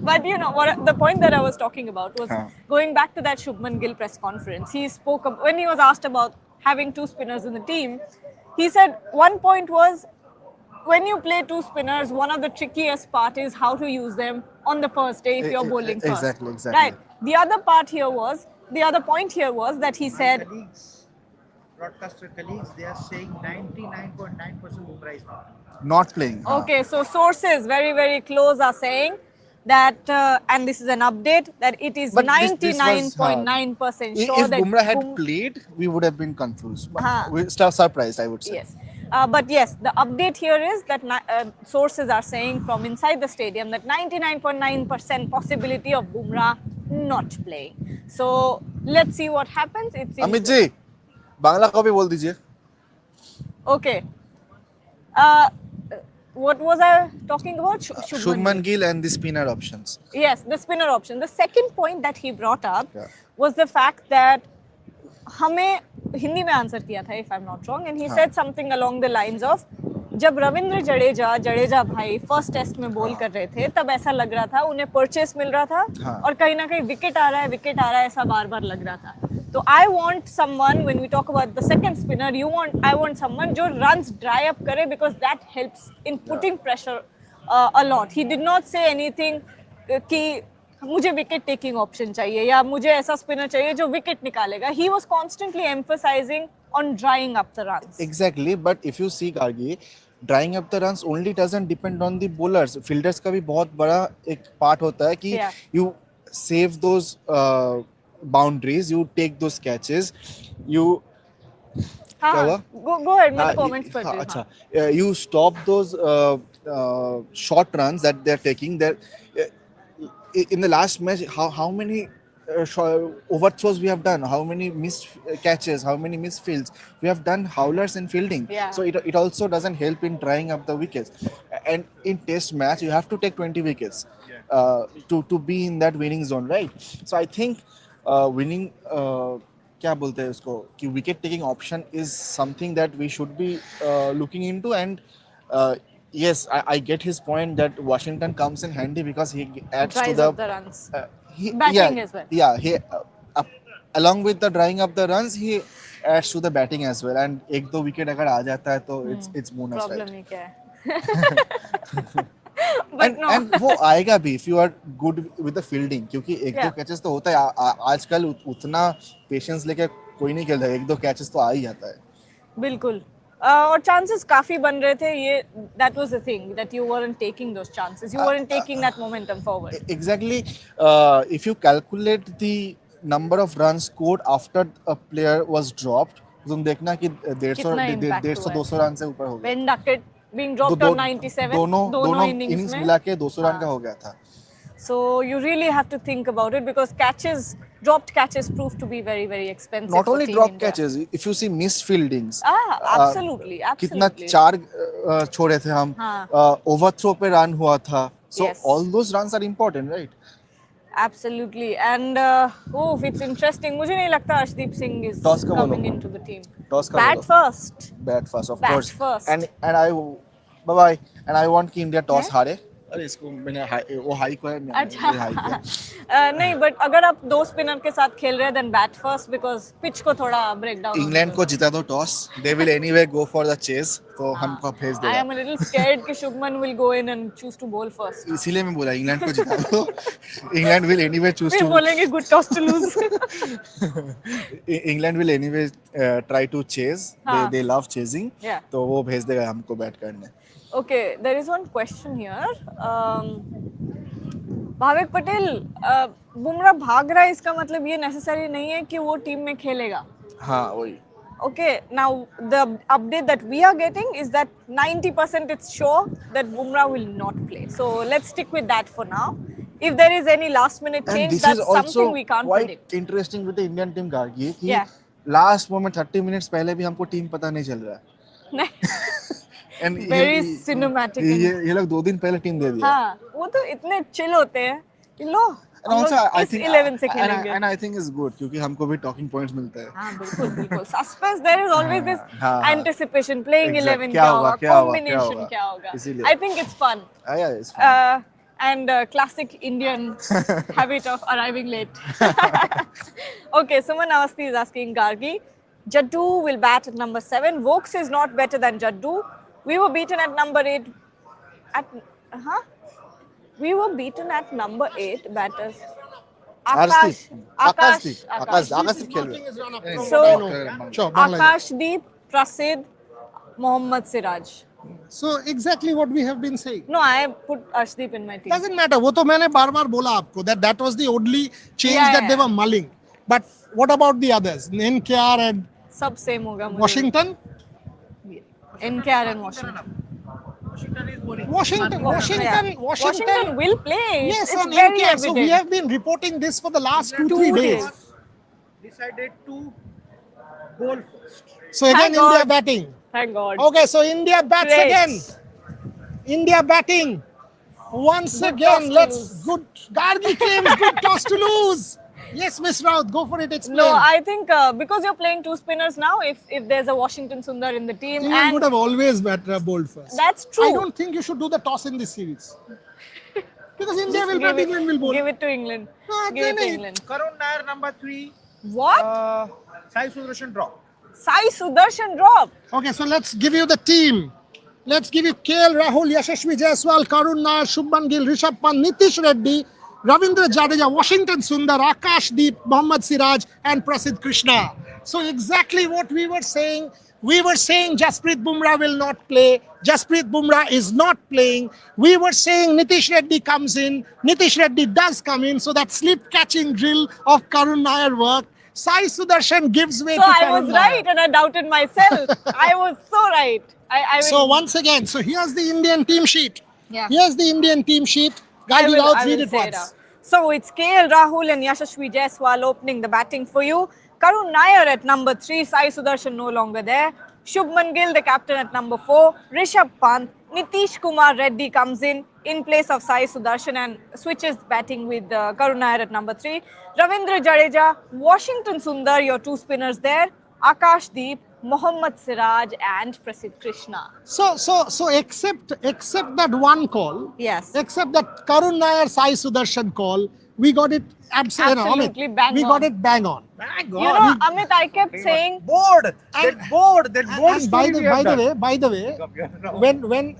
But you know what, the point that I was talking about was going back to that Shubman Gill press conference. He spoke when he was asked about having two spinners in the team. He said one point was, when you play two spinners, one of the trickiest part is how to use them on the first day if you're bowling first. Exactly. Right. The other point here was that he said, Broadcaster colleagues, they are saying 99.9% Bumrah is not playing. okay, so sources very, very close are saying that, and this is an update, that it is But this was, 99.9% sure if that Bumrah had played, we would have been confused. Haan. We surprised, I would say. Yes. But yes, the update here is that sources are saying from inside the stadium that 99.9% possibility of Bumrah not playing. So let's see what happens. It's Amit ji Bangla copy बोल दीजिए. okay. What was I talking about? Shubman Gill and the spinner options. Yes, the spinner option. The second point that he brought up was the fact that हमें हिंदी में answer किया था, if I'm not wrong, and he said something along the lines of, जब रविंद्र जडेजा भाई first test में ball कर रहे थे तब ऐसा लग रहा था उन्हें परचेस मिल रहा था और कहीं ना कहीं विकेट आ रहा है ऐसा बार बार लग रहा था. तो I want someone, when we talk about the second spinner, I want someone जो runs dry up करे, because that helps in putting pressure a lot. He did not say anything कि मुझे विकेट टेकिंग ऑप्शन चाहिए या मुझे ऐसा spinner चाहिए जो विकेट निकालेगा. He was constantly emphasizing on drying up the runs. Exactly, but if you see Gargi, drying up the runs only doesn't depend on the bowlers. Fielders का भी बहुत बड़ा एक part होता है कि you save those boundaries, you take those catches, you go ahead, मैं comments पढ़ रही हूँ. अच्छा, you stop those short runs that they're taking. That in the last match, how many overthrows we have done, how many missed catches, how many missed fields we have done, howlers in fielding. So it also doesn't help in drying up the wickets. And in test match you have to take 20 wickets to be in that winning zone, right? So I think winning क्या बोलते हैं उसको कि wicket taking option is something that we should be looking into. And yes, I get his point that Washington comes in handy because he adds Dries to the up the runs. batting as well. Yeah, he along with the drying up the runs, he adds to the batting as well. And एक दो wicket अगर आ जाता है तो it's bonus, Problem right? ही क्या है. But no. And वो आएगा भी if you are good with the fielding, क्योंकि एक दो catches तो होता है. आजकल उतना patience लेके कोई नहीं खेलता है, एक दो catches तो आ ही जाता है. बिल्कुल. और chances काफी बन रहे थे. ये that was the thing, that you weren't taking those chances, you weren't taking that momentum forward. Exactly. If you calculate the number of runs scored after a player was dropped, तुम देखना कि 150-200 run से ऊपर हो गया. When Duckett being dropped on 97, दोनों innings में मिला के 200 रन का हो गया था. So you really have to think about it, because dropped catches prove to be very, very expensive. Not only Team dropped India. catches, if you see missed fieldings. Absolutely. कितना 4 छोड़े थे हम. Overthrow पे run हुआ था. So Yes. all those runs are important, right? Absolutely. And it's interesting. मुझे नहीं लगता Arshdeep Singh is Toss का coming बोलो. into the team. Toss का Bat बोलो. first. Bat first, of Bat course. first. And I bye bye. And I want कि India toss हैं? हारे. अरे इसको मैंने वो हाई को है अच्छा हाई किया. नहीं बट अगर आप दो स्पिनर के साथ खेल रहे हैं then bat first because pitch को थोड़ा ब्रेक डाउन इंग्लैंड को जिता दो toss. They will anyway go for the chase. तो हमको भेज आई देगा. एम अ लिटिल स्कैर्ड कि Shubman will go in and choose to bowl first इसीलिए मैं बोला इंग्लैंड को जिता दो. इंग्लैंड will anyway choose फिर to. बोलेंगे good toss to lose England will anyway try to chase. हाँ. They love chasing. Yeah. तो वो भेज देगा हमको बैट करने. Okay there is one question here Bhavik Patel Bumrah भाग रहा है इसका मतलब ये नेसेसरी नहीं है कि वो टीम में खेलेगा हाँ वही. Okay, now the update that we are getting is that 90% it's sure that Bumrah will not play. So let's stick with that for now. If there is any last minute And change, this that's is also something we can't quite predict. interesting with the Indian team Gargi कि Yeah. last moment 30 minutes पहले भी हमको team पता नहीं चल रहा है. नहीं, And very cinematic. ये लोग 2 दिन पहले टीम दे दिया. हाँ, वो तो इतने chill होते हैं कि लो And हम also लोग I इस think 11 से खेलेंगे. and I think it's good क्योंकि हमको भी talking points मिलता है. हाँ बिल्कुल बिल्कुल suspense there is always this हाँ. anticipation playing Exact. 11 क्या क्या होगा, होगा क्या होगा, combination क्या क्या होगा. होगा इसीलिए. I think it's fun. Yeah, it's fun. And classic Indian habit of arriving late. Okay, Suman Awasthi is asking Gargi, Jaddu will bat at number 7. Vokes is not better than Jaddu. We were beaten at number 8. We were beaten at number 8 batters. Akashdeep खेल रहे हैं. So, Sure, Bangladesh. Akashdeep, Prasid, Mohammad Siraj. So exactly what we have been saying. No, I put Arshdeep in my team. Doesn't matter. वो तो मैंने बार-बार बोला आपको that was the only change Yeah, that they yeah. were mulling. But what about the others? NKR and सब same होगा मुझे. Washington? NKR and Washington. Washington will play. Yes, it's on very NKR. So we evident. have been reporting this for the last 2-3 2 days. Decided to bowl first. So again, Thank India God. batting. Thank God. Okay, so India bats Great. again. India batting. Once Good toss again, to let's lose. good. Gargi claims good toss to lose. Yes, Miss Raut, go for it. Explain. No, I think because you're playing two spinners now, if there's a Washington Sundar in the team, England would and have always bowled first. that's true. I don't think you should do the toss in this series. Because India Just will bat, England will bowl. Give it to England. No, Give it to again, England. Karun Nair number 3. What? Sai Sudarshan drop. Sai Sudarshan drop. Okay, so let's give you the team. Let's give you KL Rahul, Yashasvi Jaiswal, Karun Nair, Shubman Gill, Rishabh Pant, Nitish Reddy, Ravindra Jadeja, Washington Sundar, Akashdeep, Mohammad Siraj, and Prasidh Krishna. So exactly what we were saying. We were saying Jasprit Bumrah will not play. Jasprit Bumrah is not playing. We were saying Nitish Reddy comes in. Nitish Reddy does come in. So that slip catching drill of Karun Nair worked. Sai Sudarshan gives way So to I Karun was Nair. right and I doubted myself. I was so right. I will, So once again, so here's the Indian team sheet. Yeah. Here's the Indian team sheet. I Guide it will, out, I read will it say once. it out. So it's KL Rahul and Yashasvi Jaiswal opening the batting for you. Karun Nair at number 3, Sai Sudarshan no longer there. Shubman Gill, the captain at number 4. Rishabh Pant, Nitish Kumar Reddy comes in place of Sai Sudarshan and switches batting with Karun Nair at number 3. Ravindra Jadeja, Washington Sundar, your two spinners there. Akashdeep, Mohammad Siraj and Prasidh Krishna. So except that one call, Yes. except that Karun Nair Sai Sudarshan call, we got it Absolutely bang we on. got it bang on. My You God. know, Amit, I kept saying, Bored. That bored. That bored And by the way,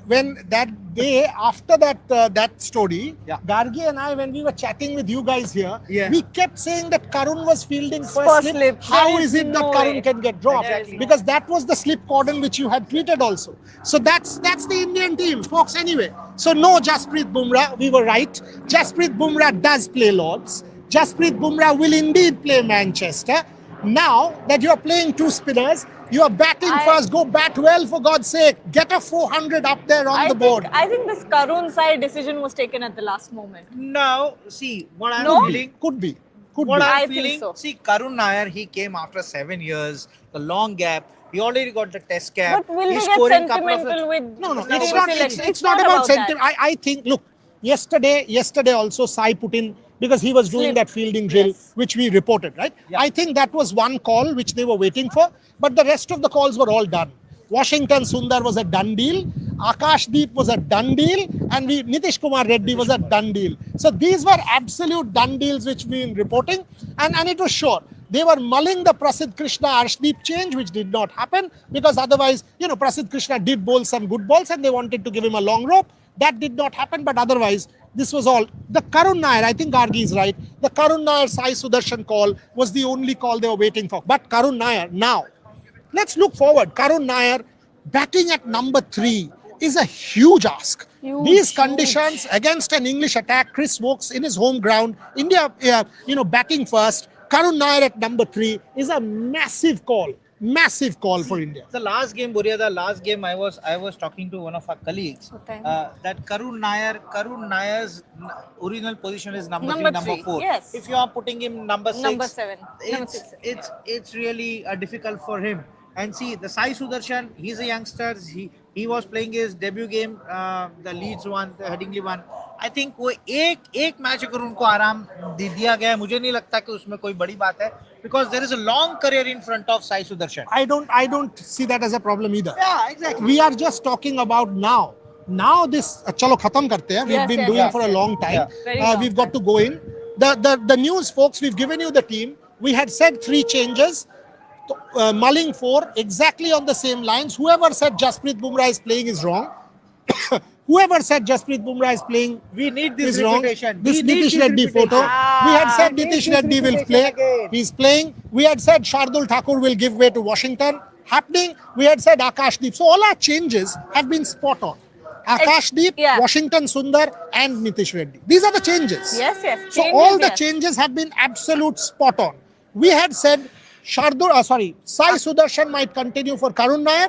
when that day after that story, Yeah. Gargi and I, when we were chatting with you guys here, Yeah. we kept saying that Karun was fielding First first slip. slip. How There is is it that no Karun way. can get dropped? Exactly. Because that was the slip cordon which you had tweeted also. So that's the Indian team, folks. Anyway, so no Jasprit Bumrah. We were right. Jasprit Bumrah does play Lords. Jasprit Bumrah will indeed play Manchester. Now that you're playing two spinners, you are batting first. Go bat well, for God's sake. Get a 400 up there on the board. I think this Karun side decision was taken at the last moment. Now, see, what I'm No? feeling. Could be. What I I'm think feeling. so. See, Karun Nair, he came after 7 years, the long gap. He already got the test cap. But will He's they get scoring couple of selection with No, the it's not. selection? It's not about that. sentiment. I think. Look, Yesterday also Sai put in, because he was doing Slip. that fielding drill, Yes. which we reported, right? I think that was one call which they were waiting for, but the rest of the calls were all done. Washington Sundar was a done deal, Akash Deep was a done deal, and Nitish Kumar Reddy was a done deal. So these were absolute done deals which we been reporting, and it was sure. They were mulling the Prasidh Krishna Arshdeep change, which did not happen, because otherwise, Prasidh Krishna did bowl some good balls and they wanted to give him a long rope. That did not happen, but otherwise, this was all. The Karun Nair, I think Gargi is right, the Karun Nair Sai Sudarshan call was the only call they were waiting for. But Karun Nair, now, let's look forward. Karun Nair batting at number 3 is a huge ask. These conditions against an English attack, Chris Wokes in his home ground, India, batting first. Karun Nair at number 3 is a massive call for India. The last game, Buria, the last game, I was talking to one of our colleagues that Karun Nair's original position is number 3, number 4. Yes. If you are putting him number 6, Number 7, number 6. it's really difficult for him. And see, the Sai Sudarshan, he's a youngster. He was playing his debut game, the Leeds one, the Headingley one. I think वो एक match अगर उनको आराम दिया गया है, मुझे नहीं लगता कि उसमें कोई बड़ी बात है, because there is a long career in front of Sai Sudarshan. I don't see that as a problem either. Yeah, exactly. We are just talking about now. Now this, chalo khatam karte hain. We've been doing for a long time. We've got to go in. The news, folks, we've given you the team. We had said 3 changes. Mulling 4, exactly on the same lines. Whoever said Jasprit Bumrah is playing is wrong. Whoever said Jasprit Bumrah is playing, we need this repetition. wrong. This Nitish Reddy photo. We had said Nitish Reddy will play. Again. He's playing. We had said Shardul Thakur will give way to Washington. Happening. We had said Akash Deep. So all our changes have been spot on. Akash Deep, Washington Sundar, and Nitish Reddy. These are the changes. Yes. So all the changes have been absolute spot on. We had said Sai Sudarshan might continue for Karun Nair.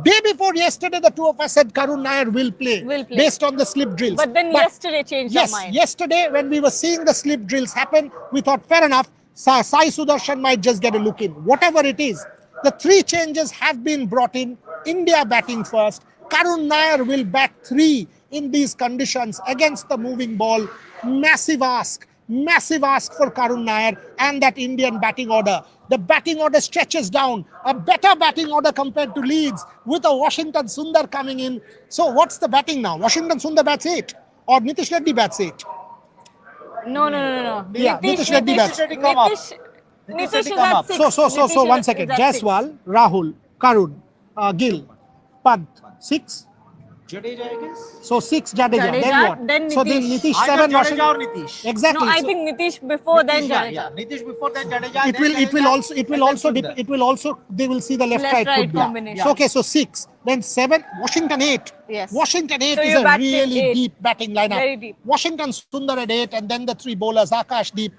Day before yesterday, the two of us said Karun Nair will play based on the slip drills. But then yesterday changed our mind. Yesterday when we were seeing the slip drills happen, we thought fair enough, Sai Sudarshan might just get a look in. Whatever it is, the 3 changes have been brought in. India batting first. Karun Nair will bat 3 in these conditions against the moving ball. Massive ask for Karun Nair and that Indian batting order. The batting order stretches down, a better batting order compared to Leeds, with a Washington Sundar coming in. So what's the batting now? Washington Sundar bats 8 or Nitish Reddy bats 8? No. Yeah, Nitish Reddy bats. Nitish is at 6. So 1 second. Jaiswal, Rahul, Karun, Gill, Pant, 6. Jadeja, I guess. So 6 Jadeja. Then what? Then So then Nitish. Nitish 7 Jadeja Washington. or Nitish? Exactly. No, I So think Nitish before then Jadeja. Yeah, Nitish before then Jadeja. it will also they will see the left-right could be. combination. So, okay, so 6, then 7, Washington 8. Yes. Washington 8 So is you a backed really 8. deep batting lineup. Very deep. Washington Sundar at 8, and then the 3 bowlers, Akash Deep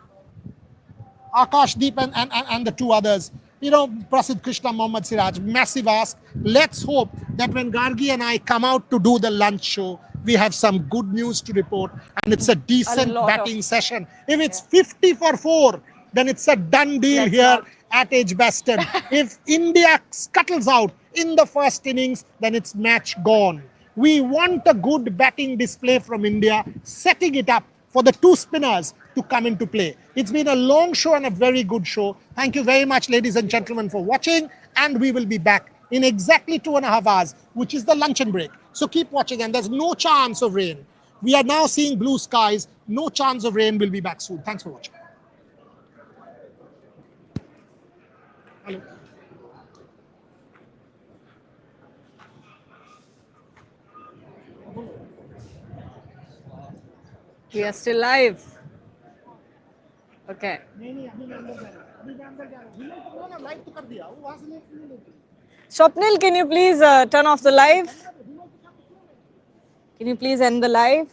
and the 2 others. Prasidh Krishna, Mohammad Siraj, massive ask. Let's hope that when Gargi and I come out to do the lunch show, we have some good news to report, and it's a decent batting session. If it's 50 for 4, then it's a done deal at Edgbaston. If India scuttles out in the first innings, then it's match gone. We want a good batting display from India, setting it up for the 2 spinners to come into play. It's been a long show and a very good show. Thank you very much, ladies and gentlemen, for watching. And we will be back in exactly 2.5 hours, which is the luncheon break. So keep watching, and there's no chance of rain. We are now seeing blue skies. No chance of rain. We'll be back soon. Thanks for watching. Hello. We are still live. Okay. Swapnil, can you please turn off the live? Can you please end the live?